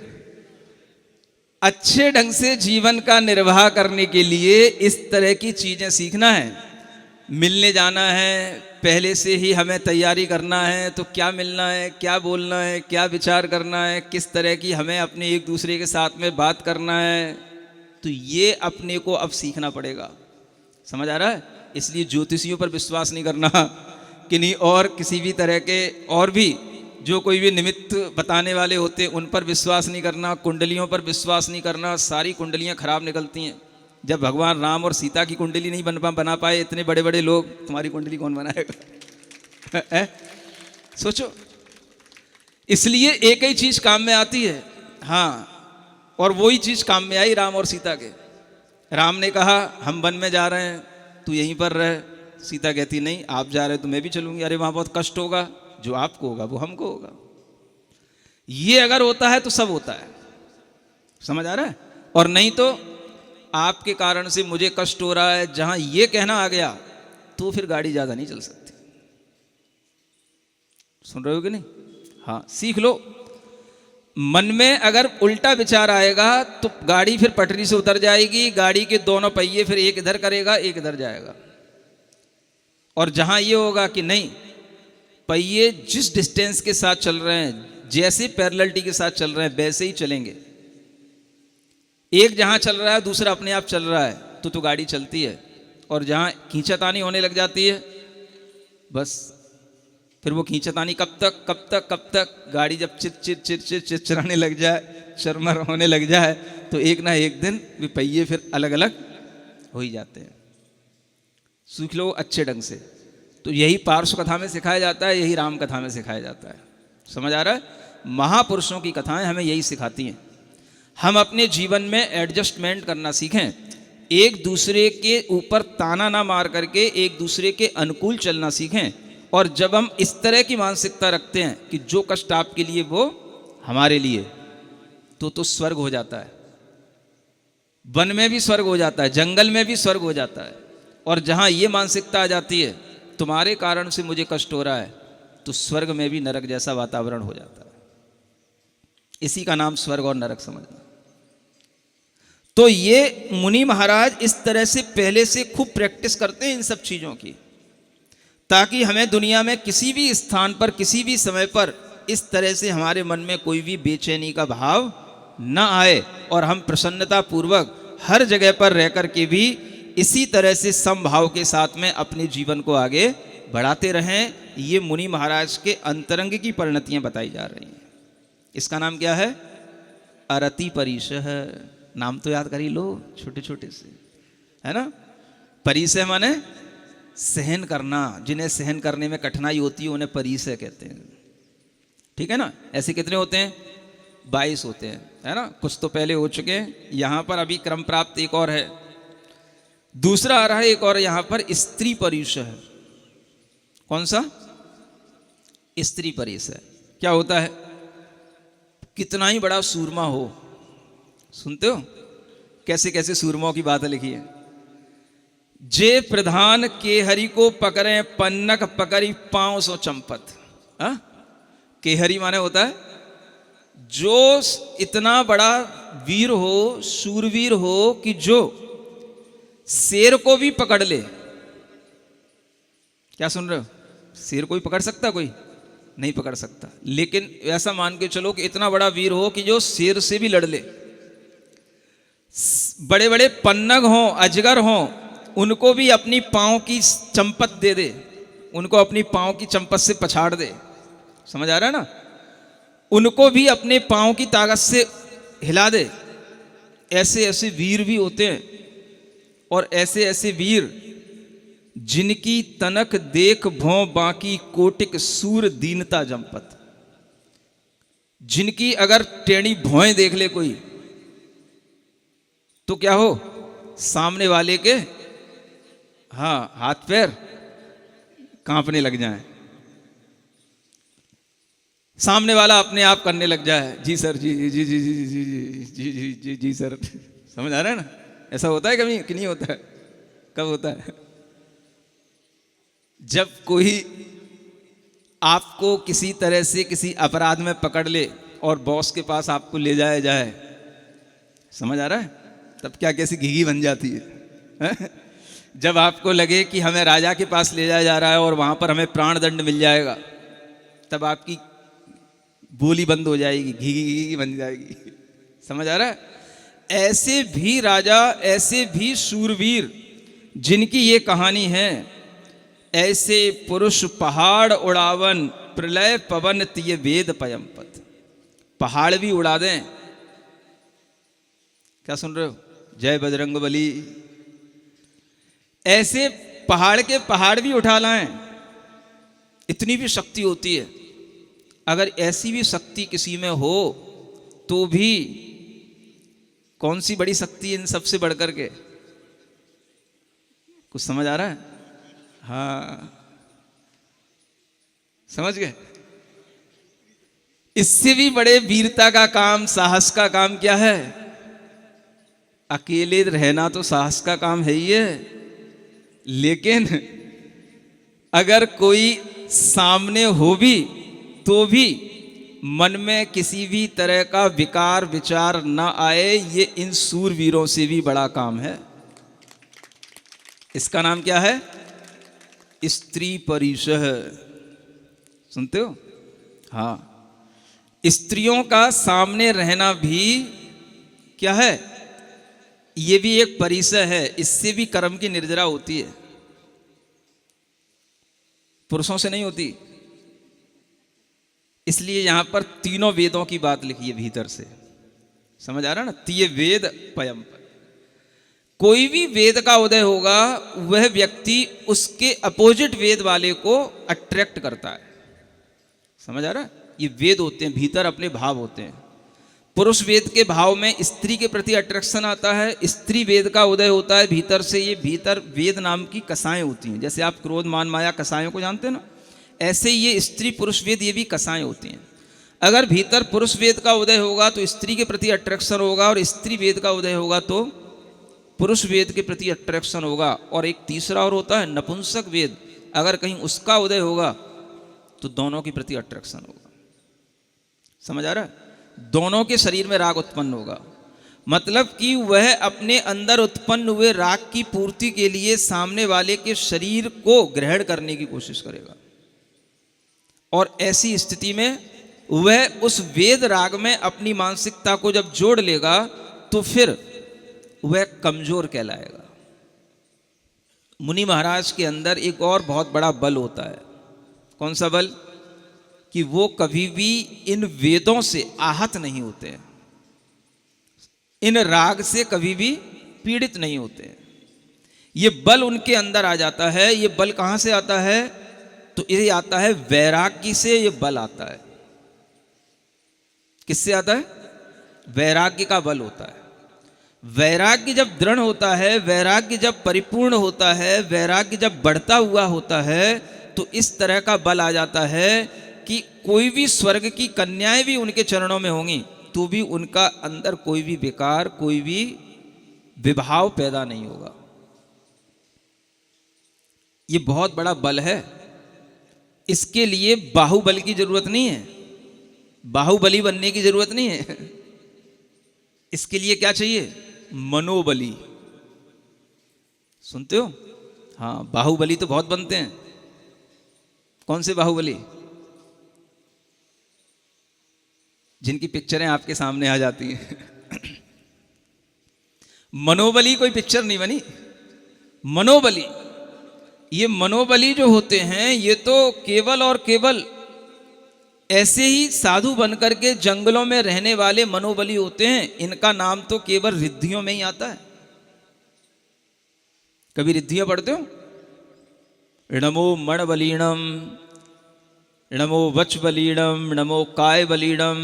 अच्छे ढंग से जीवन का निर्वाह करने के लिए इस तरह की चीजें सीखना है। मिलने जाना है, पहले से ही हमें तैयारी करना है, तो क्या मिलना है, क्या बोलना है, क्या विचार करना है, किस तरह की हमें अपने एक दूसरे के साथ में बात करना है, तो ये अपने को अब सीखना पड़ेगा। समझ आ रहा है? इसलिए ज्योतिषियों पर विश्वास नहीं करना, कि नहीं और किसी भी तरह के और भी जो कोई भी निमित्त बताने वाले होते उन पर विश्वास नहीं करना, कुंडलियों पर विश्वास नहीं करना। सारी कुंडलियां खराब निकलती हैं। जब भगवान राम और सीता की कुंडली नहीं बना पाए इतने बड़े बड़े लोग, तुम्हारी कुंडली कौन बनाएगा? सोचो। इसलिए एक ही चीज काम में आती है। हाँ, और वही चीज काम में आई राम और सीता के। राम ने कहा हम वन में जा रहे हैं, तू यहीं पर रह। सीता कहती नहीं, आप जा रहे तो मैं भी चलूंगी। अरे वहां बहुत कष्ट होगा, जो आपको होगा वो हमको होगा। ये अगर होता है तो सब होता है। समझ आ रहा है? और नहीं तो आपके कारण से मुझे कष्ट हो रहा है, जहां ये कहना आ गया तो फिर गाड़ी ज्यादा नहीं चल सकती। सुन रहे हो कि नहीं? हाँ, सीख लो। मन में अगर उल्टा विचार आएगा तो गाड़ी फिर पटरी से उतर जाएगी, गाड़ी के दोनों पहिए फिर एक इधर करेगा एक इधर जाएगा। और जहां ये होगा कि नहीं, पहिए जिस डिस्टेंस के साथ चल रहे हैं, जैसे पैरेललिटी के साथ चल रहे हैं वैसे ही चलेंगे, एक जहाँ चल रहा है दूसरा अपने आप चल रहा है तो गाड़ी चलती है, और जहाँ खींचातानी होने लग जाती है बस फिर वो खींचातानी कब तक गाड़ी जब चिरचिराने लग जाए, चरमर होने लग जाए, तो एक ना एक दिन वे पहिए फिर अलग अलग हो ही जाते हैं। सीख लो अच्छे ढंग से। तो यही पार्श्व कथा में सिखाया जाता है, यही राम कथा में सिखाया जाता है। समझ आ रहा है? महापुरुषों की कथाएं हमें यही सिखाती हैं। हम अपने जीवन में एडजस्टमेंट करना सीखें, एक दूसरे के ऊपर ताना ना मार करके एक दूसरे के अनुकूल चलना सीखें। और जब हम इस तरह की मानसिकता रखते हैं कि जो कष्ट आपके लिए वो हमारे लिए, तो स्वर्ग हो जाता है। वन में भी स्वर्ग हो जाता है, जंगल में भी स्वर्ग हो जाता है। और जहाँ ये मानसिकता आ जाती है तुम्हारे कारण से मुझे कष्ट हो रहा है, तो स्वर्ग में भी नरक जैसा वातावरण हो जाता है। इसी का नाम स्वर्ग और नरक समझना। तो ये मुनि महाराज इस तरह से पहले से खूब प्रैक्टिस करते हैं इन सब चीजों की, ताकि हमें दुनिया में किसी भी स्थान पर किसी भी समय पर इस तरह से हमारे मन में कोई भी बेचैनी का भाव न आए, और हम प्रसन्नता पूर्वक हर जगह पर रह कर के भी इसी तरह से समभाव के साथ में अपने जीवन को आगे बढ़ाते रहें। ये मुनि महाराज के अंतरंग की परिणतियां बताई जा रही हैं। इसका नाम क्या है? अरति परिसह। नाम तो याद कर ही लो, छोटे छोटे से, है ना। परिसह माने सहन करना, जिन्हें सहन करने में कठिनाई होती है उन्हें परिसह कहते हैं। ठीक है ना। ऐसे कितने होते हैं? 22 होते हैं, है ना। कुछ तो पहले हो चुके हैं, यहां पर अभी क्रम प्राप्त एक और है, दूसरा आ रहा है एक और यहां पर स्त्री परिसह। कौन सा? स्त्री परिसह। क्या होता है? कितना ही बड़ा सूरमा हो, सुनते हो कैसे कैसे सूरमाओं की बातें लिखी है। जे प्रधान केहरी को पकड़े पन्नक पकड़ी 500 चंपत। केहरी माने होता है जो इतना बड़ा वीर हो, सूरवीर हो कि जो शेर को भी पकड़ ले। क्या सुन रहे हो? शेर को भी पकड़ सकता? कोई नहीं पकड़ सकता, लेकिन ऐसा मान के चलो कि इतना बड़ा वीर हो कि जो शेर से भी लड़ ले। बड़े बड़े पन्नग हों, अजगर हों, उनको भी अपनी पांव की चंपत दे दे, उनको अपनी पांव की चंपत से पछाड़ दे। समझ आ रहा है ना। उनको भी अपने पांव की ताकत से हिला दे। ऐसे ऐसे वीर भी होते हैं, और ऐसे ऐसे वीर जिनकी तनक देख भों बाकी कोटिक सूर दीनता जंपत। जिनकी अगर टेढ़ी भौएं देख ले कोई तो क्या हो, सामने वाले के हाथ पैर कांपने लग जाएं, सामने वाला अपने आप करने लग जाए, जी सर, जी जी जी जी जी जी जी जी जी जी सर। समझ आ रहा है ना। ऐसा होता है कभी कि नहीं होता है? कब होता है? जब कोई आपको किसी तरह से किसी अपराध में पकड़ ले और बॉस के पास आपको ले जाया जाए, समझ आ रहा है, तब क्या कैसी घिघी बन जाती है। जब आपको लगे कि हमें राजा के पास ले जाया जा रहा है और वहां पर हमें प्राण दंड मिल जाएगा, तब आपकी बोली बंद हो जाएगी, घिघी बन जाएगी। समझ आ रहा है? ऐसे भी राजा, ऐसे भी शूरवीर जिनकी ये कहानी है, ऐसे पुरुष पहाड़ उड़ावन प्रलय पवन तिय वेद पयंपत। पहाड़ भी उड़ा दें। क्या सुन रहे हो? जय बजरंग बली। ऐसे पहाड़ के पहाड़ भी उठा लाएं, इतनी भी शक्ति होती है। अगर ऐसी भी शक्ति किसी में हो तो भी कौन सी बड़ी शक्ति इन सबसे बढ़कर के? कुछ समझ आ रहा है? हाँ, समझ गए? इससे भी बड़े वीरता का काम, साहस का काम क्या है? अकेले रहना तो साहस का काम है ही है, लेकिन अगर कोई सामने हो भी तो भी मन में किसी भी तरह का विकार विचार ना आए, ये इन सूरवीरों से भी बड़ा काम है। इसका नाम क्या है? स्त्री परिसह। सुनते हो? हाँ, स्त्रियों का सामने रहना भी क्या है? ये भी एक परिसर है, इससे भी कर्म की निर्जरा होती है, पुरुषों से नहीं होती। इसलिए यहां पर तीनों वेदों की बात लिखी है भीतर से, समझ आ रहा ना। तीय वेद पयम पर कोई भी वेद का उदय होगा वह व्यक्ति उसके अपोजिट वेद वाले को अट्रैक्ट करता है, समझ आ रहा है। ये वेद होते हैं, भीतर अपने भाव होते हैं। पुरुष वेद के भाव में स्त्री के प्रति अट्रैक्शन आता है, स्त्री वेद का उदय होता है भीतर से। ये भीतर वेद नाम की कसाएं होती हैं, जैसे आप क्रोध मान माया कसायों को जानते हैं ना, ऐसे ही ये स्त्री पुरुष वेद ये भी कसाएं होती हैं। अगर भीतर पुरुष वेद का उदय होगा तो स्त्री के प्रति अट्रैक्शन होगा, और स्त्री वेद का उदय होगा तो पुरुष वेद के प्रति अट्रैक्शन होगा। और एक तीसरा और होता है नपुंसक वेद, अगर कहीं उसका उदय होगा तो दोनों के प्रति अट्रैक्शन होगा, समझ आ रहा है। दोनों के शरीर में राग उत्पन्न होगा, मतलब कि वह अपने अंदर उत्पन्न हुए राग की पूर्ति के लिए सामने वाले के शरीर को ग्रहण करने की कोशिश करेगा। और ऐसी स्थिति में वह उस वेद राग में अपनी मानसिकता को जब जोड़ लेगा तो फिर वह कमजोर कहलाएगा। मुनि महाराज के अंदर एक और बहुत बड़ा बल होता है। कौन सा बल? कि वो कभी भी इन वेदों से आहत नहीं होते हैं, इन राग से कभी भी पीड़ित नहीं होते हैं। ये बल उनके अंदर आ जाता है। ये बल कहां से आता है? तो ये आता है वैराग्य से। ये बल आता है किससे आता है? वैराग्य का बल होता है। वैराग्य जब दृढ़ होता है, वैराग्य जब परिपूर्ण होता है, वैराग्य जब बढ़ता हुआ होता है, तो इस तरह का बल आ जाता है कि कोई भी स्वर्ग की कन्याएं भी उनके चरणों में होंगी तो भी उनका अंदर कोई भी विकार, कोई भी विभाव पैदा नहीं होगा। ये बहुत बड़ा बल है। इसके लिए बाहुबल की जरूरत नहीं है, बाहुबली बनने की जरूरत नहीं है। इसके लिए क्या चाहिए? मनोबली। सुनते हो? हाँ, बाहुबली तो बहुत बनते हैं। कौन से बाहुबली? जिनकी पिक्चरें आपके सामने आ जाती हैं। मनोबली कोई पिक्चर नहीं बनी, मनोबली। ये मनोबली जो होते हैं ये तो केवल और केवल ऐसे ही साधु बनकर के जंगलों में रहने वाले मनोबली होते हैं। इनका नाम तो केवल रिद्धियों में ही आता है। कभी रिद्धियां पढ़ते हो? नमो मण बलीणम, नमो वच बलीणम, नमो काय बलीणम,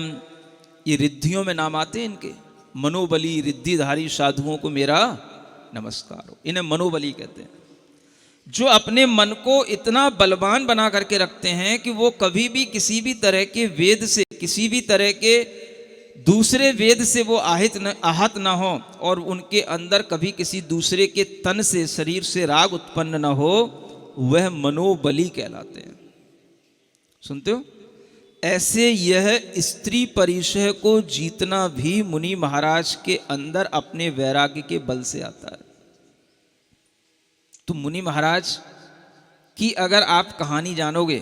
ये रिद्धियों में नाम आते हैं इनके। मनोबली रिद्धिधारी साधुओं को मेरा नमस्कार हो, इन्हें मनोबली कहते हैं। जो अपने मन को इतना बलवान बना करके रखते हैं कि वो कभी भी किसी भी तरह के वेद से, किसी भी तरह के दूसरे वेद से वो आहत न हो, और उनके अंदर कभी किसी दूसरे के तन से, शरीर से राग उत्पन्न न हो, वह मनोबली कहलाते हैं। सुनते हो? ऐसे यह स्त्री परिचय को जीतना भी मुनि महाराज के अंदर अपने वैराग्य के बल से आता है। तो मुनि महाराज की अगर आप कहानी जानोगे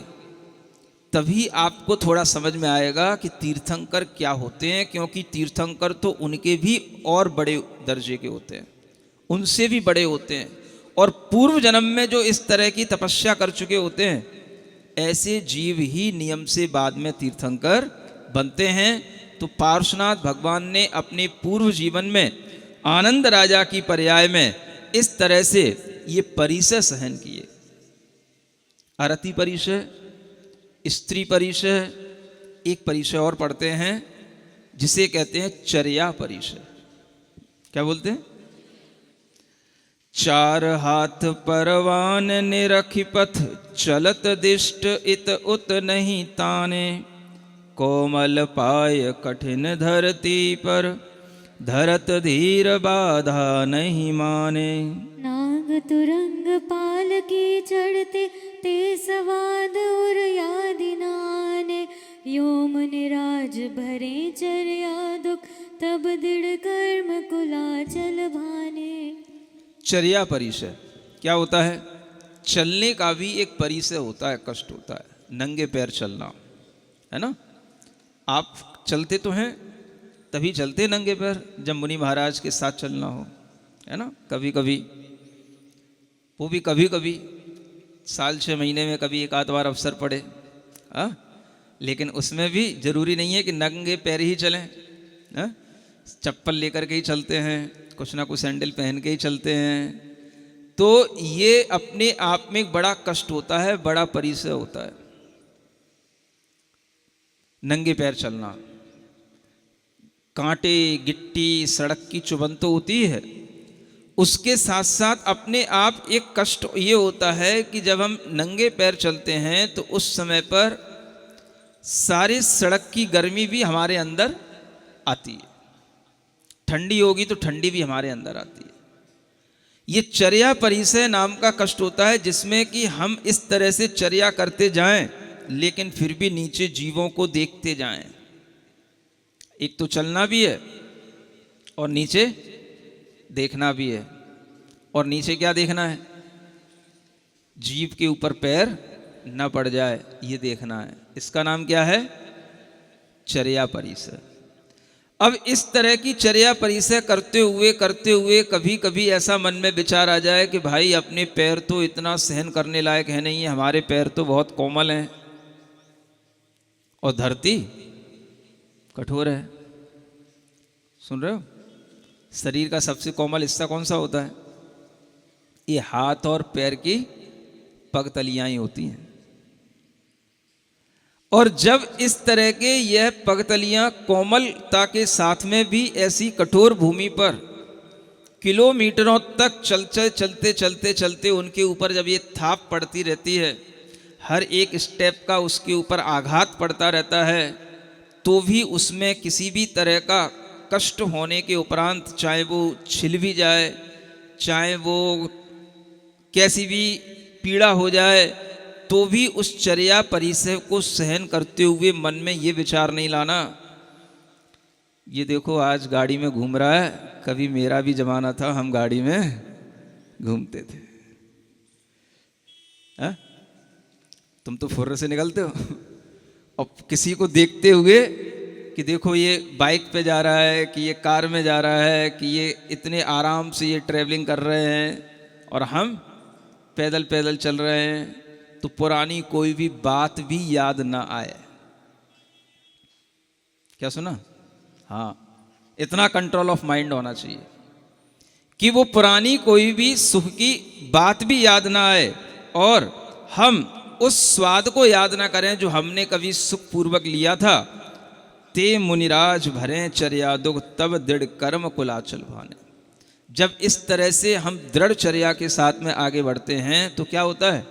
तभी आपको थोड़ा समझ में आएगा कि तीर्थंकर क्या होते हैं, क्योंकि तीर्थंकर तो उनके भी और बड़े दर्जे के होते हैं, उनसे भी बड़े होते हैं, और पूर्व जन्म में जो इस तरह की तपस्या कर चुके होते हैं, ऐसे जीव ही नियम से बाद में तीर्थंकर बनते हैं। तो पार्श्वनाथ भगवान ने अपने पूर्व जीवन में आनंद राजा की पर्याय में इस तरह से ये परिचय सहन किए। अरति परिचय, स्त्री परिचय, एक परिचय और पढ़ते हैं जिसे कहते हैं चर्या परिचय। क्या बोलते हैं? चार हाथ परवान निरखि पथ, चलत दिष्ट इत उत नहीं ताने, कोमल पाय कठिन धरती पर, धरत धीर बाधा नहीं माने। नाग तुरंग पाल की चढ़ते, ते सवाद उर यादि नाने, योम निराज भरे चर्या दुख, तब दृढ़ कर्म कुलाचल भाने। चर्या परिचय क्या होता है? चलने का भी एक परिचय होता है, कष्ट होता है, नंगे पैर चलना, है ना। आप चलते तो हैं, तभी चलते नंगे पैर जब मुनि महाराज के साथ चलना हो, है ना, कभी कभी, वो भी कभी कभी, साल 6 महीने में कभी एक आध बार अवसर पड़े। हाँ, लेकिन उसमें भी जरूरी नहीं है कि नंगे पैर ही चलें। हाँ, चप्पल लेकर के ही चलते हैं, कुछ ना कुछ सैंडल पहन के ही चलते हैं। तो ये अपने आप में एक बड़ा कष्ट होता है, बड़ा परिश्रम होता है, नंगे पैर चलना। कांटे, गिट्टी, सड़क की चुभन तो होती है, उसके साथ साथ अपने आप एक कष्ट ये होता है कि जब हम नंगे पैर चलते हैं तो उस समय पर सारे सड़क की गर्मी भी हमारे अंदर आती है, ठंडी होगी तो ठंडी भी हमारे अंदर आती है। ये चर्या परिसय नाम का कष्ट होता है, जिसमें कि हम इस तरह से चर्या करते जाएं लेकिन फिर भी नीचे जीवों को देखते जाएं। एक तो चलना भी है और नीचे देखना भी है। और नीचे क्या देखना है? जीव के ऊपर पैर न पड़ जाए, ये देखना है। इसका नाम क्या है? चर्या परिसय। अब इस तरह की चर्या परिसय करते हुए कभी कभी ऐसा मन में विचार आ जाए कि भाई अपने पैर तो इतना सहन करने लायक है नहीं है, हमारे पैर तो बहुत कोमल हैं और धरती कठोर है। सुन रहे हो? शरीर का सबसे कोमल हिस्सा कौन सा होता है? ये हाथ और पैर की पगतलियां ही होती हैं। और जब इस तरह के यह पगतलियां कोमलता के साथ में भी ऐसी कठोर भूमि पर किलोमीटरों तक चलते उनके ऊपर जब ये थाप पड़ती रहती है, हर एक स्टेप का उसके ऊपर आघात पड़ता रहता है, तो भी उसमें किसी भी तरह का कष्ट होने के उपरांत, चाहे वो छिल भी जाए, चाहे वो कैसी भी पीड़ा हो जाए, तो भी उस चर्या परिसय को सहन करते हुए मन में ये विचार नहीं लाना, ये देखो आज गाड़ी में घूम रहा है, कभी मेरा भी जमाना था, हम गाड़ी में घूमते थे। हा? तुम तो फुर्र से निकलते हो और किसी को देखते हुए कि देखो ये बाइक पे जा रहा है, कि ये कार में जा रहा है, कि ये इतने आराम से ये ट्रैवलिंग कर रहे हैं और हम पैदल पैदल चल रहे हैं, तो पुरानी कोई भी बात भी याद ना आए। क्या सुना? हाँ, इतना कंट्रोल ऑफ माइंड होना चाहिए कि वो पुरानी कोई भी सुख की बात भी याद ना आए और हम उस स्वाद को याद ना करें जो हमने कभी सुख पूर्वक लिया था। ते मुनिराज भरे चर्या दुख तब दृढ़ कर्म कुलाचल भाने। जब इस तरह से हम दृढ़ चर्या के साथ में आगे बढ़ते हैं तो क्या होता है?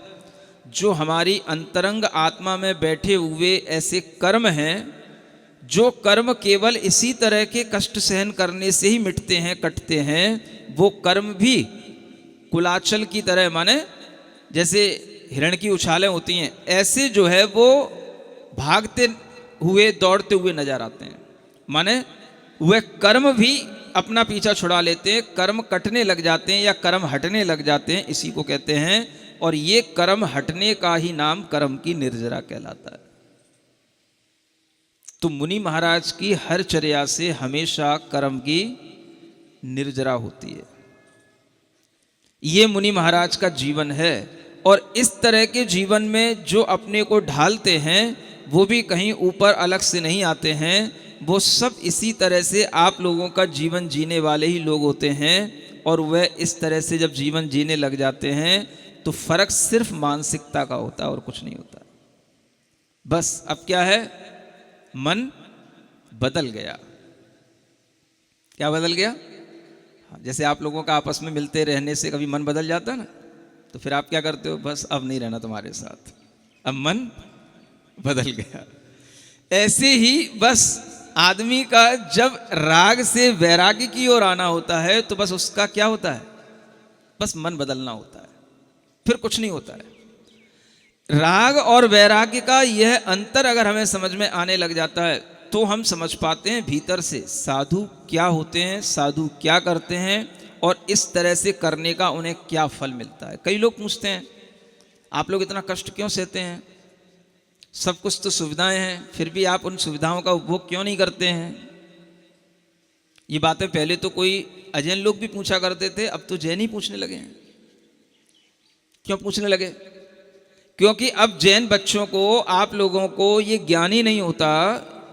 जो हमारी अंतरंग आत्मा में बैठे हुए ऐसे कर्म हैं, जो कर्म केवल इसी तरह के कष्ट सहन करने से ही मिटते हैं, कटते हैं, वो कर्म भी कुलाचल की तरह, माने जैसे हिरण की उछालें होती हैं, ऐसे जो है वो भागते हुए दौड़ते हुए नजर आते हैं। माने वह कर्म भी अपना पीछा छुड़ा लेते हैं, कर्म कटने लग जाते हैं या कर्म हटने लग जाते हैं, इसी को कहते हैं। और ये कर्म हटने का ही नाम कर्म की निर्जरा कहलाता है। तो मुनि महाराज की हर चर्या से हमेशा कर्म की निर्जरा होती है। ये मुनि महाराज का जीवन है। और इस तरह के जीवन में जो अपने को ढालते हैं वो भी कहीं ऊपर अलग से नहीं आते हैं, वो सब इसी तरह से आप लोगों का जीवन जीने वाले ही लोग होते हैं। और वह इस तरह से जब जीवन जीने लग जाते हैं तो फर्क सिर्फ मानसिकता का होता है और कुछ नहीं होता। बस अब क्या है? मन बदल गया। क्या बदल गया? जैसे आप लोगों का आपस में मिलते रहने से कभी मन बदल जाता ना, तो फिर आप क्या करते हो? बस अब नहीं रहना तुम्हारे साथ, अब मन बदल गया। ऐसे ही बस आदमी का जब राग से वैराग्य की ओर आना होता है तो बस उसका क्या होता है? बस मन बदलना होता है, फिर कुछ नहीं होता है। राग और वैराग्य का यह अंतर अगर हमें समझ में आने लग जाता है तो हम समझ पाते हैं भीतर से साधु क्या होते हैं, साधु क्या करते हैं और इस तरह से करने का उन्हें क्या फल मिलता है। कई लोग पूछते हैं आप लोग इतना कष्ट क्यों सहते हैं, सब कुछ तो सुविधाएं हैं, फिर भी आप उन सुविधाओं का उपभोग क्यों नहीं करते हैं? ये बातें पहले तो कोई अजैन लोग भी पूछा करते थे, अब तो जैन ही पूछने लगे हैं। क्यों पूछने लगे? क्योंकि अब जैन बच्चों को, आप लोगों को ये ज्ञान ही नहीं होता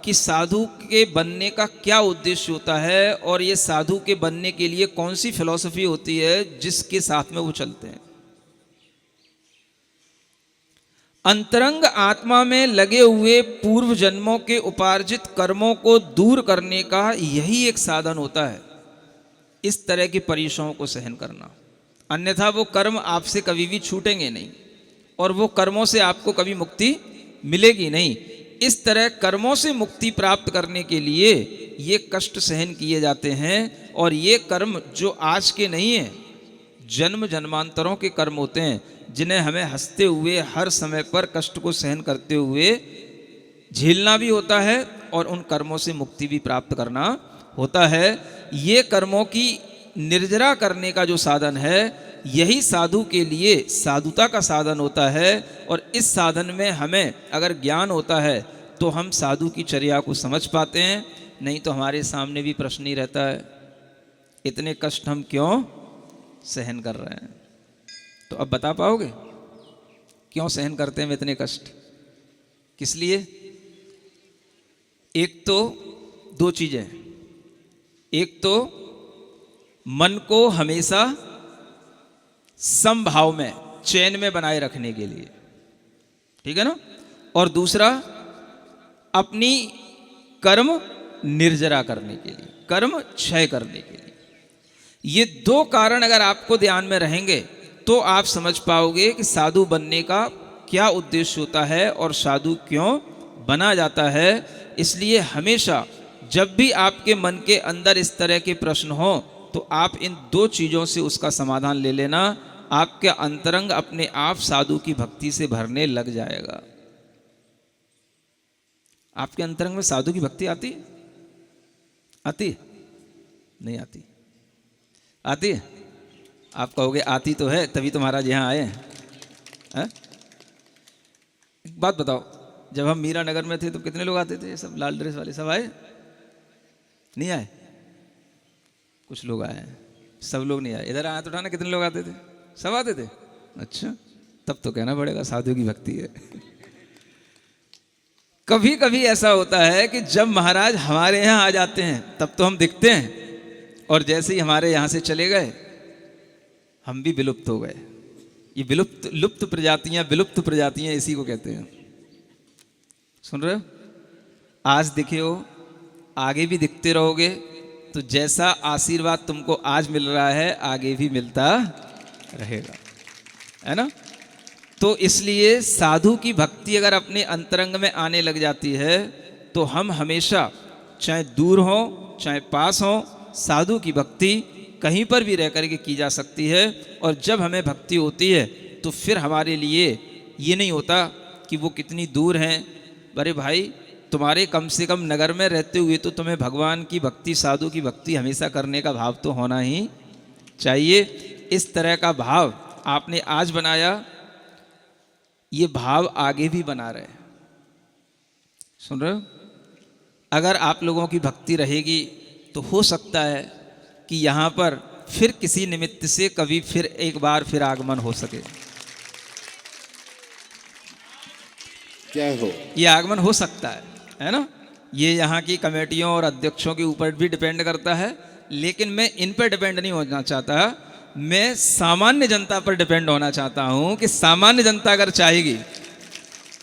कि साधु के बनने का क्या उद्देश्य होता है और ये साधु के बनने के लिए कौन सी फिलॉसफी होती है जिसके साथ में वो चलते हैं। अंतरंग आत्मा में लगे हुए पूर्व जन्मों के उपार्जित कर्मों को दूर करने का यही एक साधन होता है, इस तरह की परीक्षाओं को सहन करना। अन्यथा वो कर्म आपसे कभी भी छूटेंगे नहीं और वो कर्मों से आपको कभी मुक्ति मिलेगी नहीं। इस तरह कर्मों से मुक्ति प्राप्त करने के लिए ये कष्ट सहन किए जाते हैं। और ये कर्म जो आज के नहीं हैं, जन्म जन्मांतरों के कर्म होते हैं, जिन्हें हमें हंसते हुए हर समय पर कष्ट को सहन करते हुए झेलना भी होता है और उन कर्मों से मुक्ति भी प्राप्त करना होता है। ये कर्मों की निर्जरा करने का जो साधन है, यही साधु के लिए साधुता का साधन होता है। और इस साधन में हमें अगर ज्ञान होता है तो हम साधु की चर्या को समझ पाते हैं, नहीं तो हमारे सामने भी प्रश्न ही रहता है, इतने कष्ट हम क्यों सहन कर रहे हैं। तो अब बता पाओगे क्यों सहन करते हैं इतने कष्ट, किस लिए? एक तो दो चीजें, एक तो मन को हमेशा समभाव में, चैन में बनाए रखने के लिए, ठीक है ना, और दूसरा अपनी कर्म निर्जरा करने के लिए, कर्म क्षय करने के लिए। ये दो कारण अगर आपको ध्यान में रहेंगे तो आप समझ पाओगे कि साधु बनने का क्या उद्देश्य होता है और साधु क्यों बना जाता है। इसलिए हमेशा जब भी आपके मन के अंदर इस तरह के प्रश्न हो तो आप इन दो चीज़ों से उसका समाधान ले लेना, आपके अंतरंग अपने आप साधु की भक्ति से भरने लग जाएगा। आपके अंतरंग में साधु की भक्ति आती आती नहीं आती? आती है? आप कहोगे आती तो है, तभी तो महाराज यहाँ आए हैं। एक बात बताओ, जब हम मीरा नगर में थे तो कितने लोग आते थे? ये सब लाल ड्रेस वाले सब आए? नहीं आए? कुछ लोग आए हैं, सब लोग नहीं आए। इधर आए तो उठाना, कितने लोग आते थे? सब आते थे। अच्छा, तब तो कहना पड़ेगा साधु की भक्ति है। कभी कभी ऐसा होता है कि जब महाराज हमारे यहाँ आ जाते हैं तब तो हम दिखते हैं, और जैसे ही हमारे यहाँ से चले गए हम भी विलुप्त हो गए। ये लुप्त प्रजातियां इसी को कहते हैं। सुन रहे हो? आज दिखे हो, आगे भी दिखते रहोगे, तो जैसा आशीर्वाद तुमको आज मिल रहा है आगे भी मिलता रहेगा, है ना। तो इसलिए साधु की भक्ति अगर अपने अंतरंग में आने लग जाती है तो हम हमेशा, चाहे दूर हो चाहे पास हो, साधु की भक्ति कहीं पर भी रह करके की जा सकती है। और जब हमें भक्ति होती है तो फिर हमारे लिए ये नहीं होता कि वो कितनी दूर हैं। अरे भाई, तुम्हारे कम से कम नगर में रहते हुए तो तुम्हें भगवान की भक्ति, साधु की भक्ति हमेशा करने का भाव तो होना ही चाहिए। इस तरह का भाव आपने आज बनाया, ये भाव आगे भी बना रहे। सुन रहे हो? अगर आप लोगों की भक्ति रहेगी तो हो सकता है कि यहाँ पर फिर किसी निमित्त से कभी फिर एक बार फिर आगमन हो सके। जय हो। ये आगमन हो सकता है ना। ये यहाँ की कमेटियों और अध्यक्षों के ऊपर भी डिपेंड करता है, लेकिन मैं इन पर डिपेंड नहीं होना चाहता। मैं सामान्य जनता पर डिपेंड होना चाहता हूँ कि सामान्य जनता अगर चाहेगी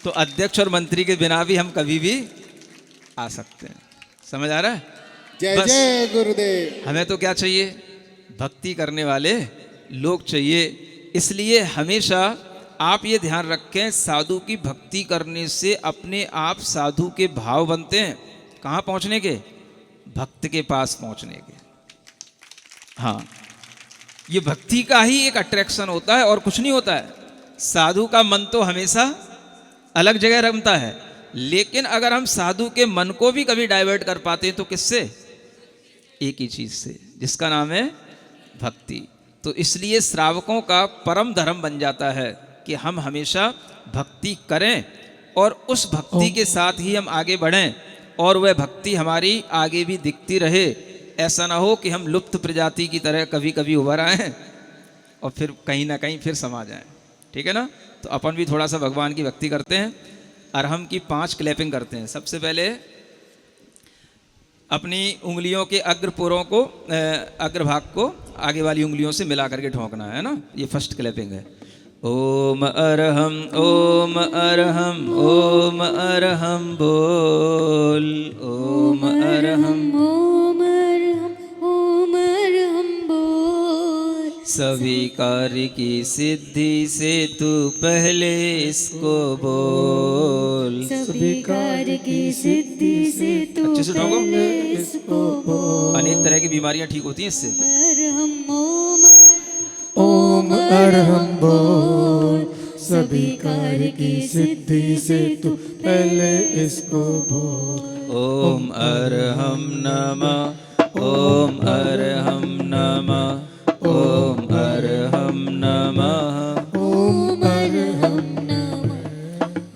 तो अध्यक्ष और मंत्री के बिना भी हम कभी भी आ सकते हैं। समझ आ रहा है? जय जय गुरुदेव। हमें तो क्या चाहिए? भक्ति करने वाले लोग चाहिए। इसलिए हमेशा आप ये ध्यान रखें, साधु की भक्ति करने से अपने आप साधु के भाव बनते हैं। कहाँ पहुँचने के? भक्त के पास पहुँचने के। हाँ, ये भक्ति का ही एक अट्रैक्शन होता है और कुछ नहीं होता है। साधु का मन तो हमेशा अलग जगह रमता है, लेकिन अगर हम साधु के मन को भी कभी डाइवर्ट कर पाते हैं तो किससे? एक ही चीज से, जिसका नाम है भक्ति। तो इसलिए श्रावकों का परम धर्म बन जाता है कि हम हमेशा भक्ति करें और उस भक्ति के साथ ही हम आगे बढ़ें और वह भक्ति हमारी आगे भी दिखती रहे। ऐसा ना हो कि हम लुप्त प्रजाति की तरह कभी कभी उभर आए और फिर कहीं ना कहीं फिर समा जाएं। ठीक है ना? तो अपन भी थोड़ा सा भगवान की भक्ति करते हैं। अरहम की 5 क्लैपिंग करते हैं। सबसे पहले अपनी उंगलियों के अग्रपुरों को अग्रभाग को आगे वाली उंगलियों से मिला करके ठोंकना है ना। ये फर्स्ट क्लैपिंग है। ओम अरहम ओम अरहम ओम अरहम बोल। ओम अरहम ओम अरहम ओम अरहम बोल। सभी कार्य की सिद्धि से तू पहले इसको बोल। सभी कार्य की सिद्धि से तू अच्छे से ठोको। पहले इसको बोल। अनेक तरह की बीमारियां ठीक होती हैं इससे। अरहम ओम अरहम बोल। सभी कार्य की सिद्धि से तू पहले इसको बोल। ओम अरहम नमः ओम अरहम नमः ओम अरहम नमः ओम अरहम नमः।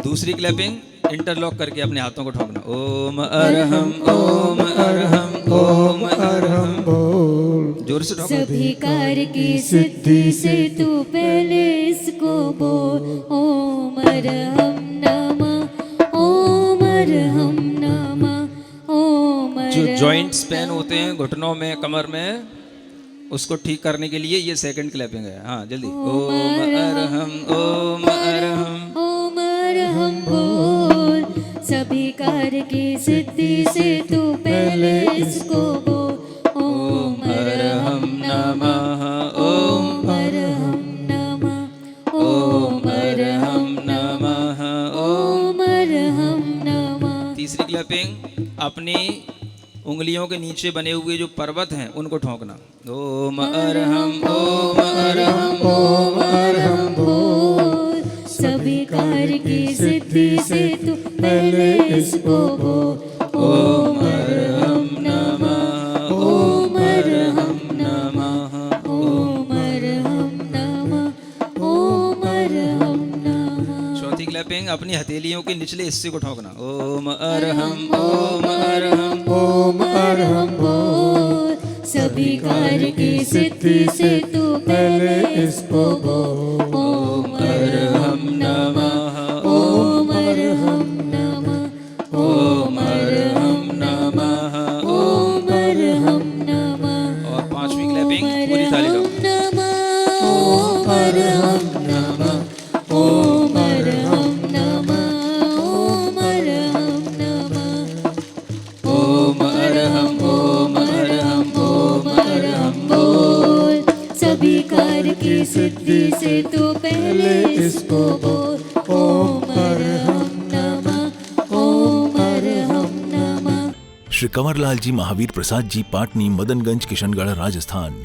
दूसरी क्लैपिंग इंटरलॉक करके अपने हाथों को ठोकना। ओम अरहम ओम अरहम ओम अरहम बोल। जोर से ठोको। सभी कार्य की सिद्धि से तू पहले इसको बोल। ओम अरहम नमः ओम अरहम नमः ओम जो अरहम। जॉइंट्स पेन होते हैं घुटनों में कमर में, उसको ठीक करने के लिए ये सेकंड क्लैपिंग है। हाँ जल्दी। ओम अरहम ओम अरहम ओम अरहम बोल। सभी कार्य की सिद्धि से तू पहले इसको बोल। ओम अरहम नमः ओम अरहम नमः ओम अरहम नमः ओम। ओम अरहम नमः। तीसरी क्लैपिंग अपनी उंगलियों के नीचे बने हुए जो पर्वत हैं उनको ठोकना। ओम अरहम ओम अरहम ओम अरहम बोल। सभी कार्य की सिद्धि से तू पहले इसको बोल। ओम अरहम नमः ओम अरहम नमः ओम अरहम नमः ओम अरहम नमः। चौथी क्लैपिंग अपनी हथेलियों के निचले हिस्से को ठोकना। ओम अरहम ओम अरहम ओम अरहम बोल। सभी कार्य की सिद्धि से तू पहले इसको बोल। ओम अरहम नमः ओम अरहम नमः ओम अरहम नमः ओम अरहम नमः। और पांचवी क्लैपिंग पूरी ताली लो। ओम अरहम नमः ओम अरहम नमः ओम अरहम नमः। ओम अरहम ओम अरहम ओम अरहम बोल। सभी कार्य की सिद्धि से तू पहले इसको बोल। ओम अरहम नमः ओम अरहम नमः। श्री कंवरलाल जी महावीर प्रसाद जी, पाटनी, मदनगंज, किशनगढ़, राजस्थान।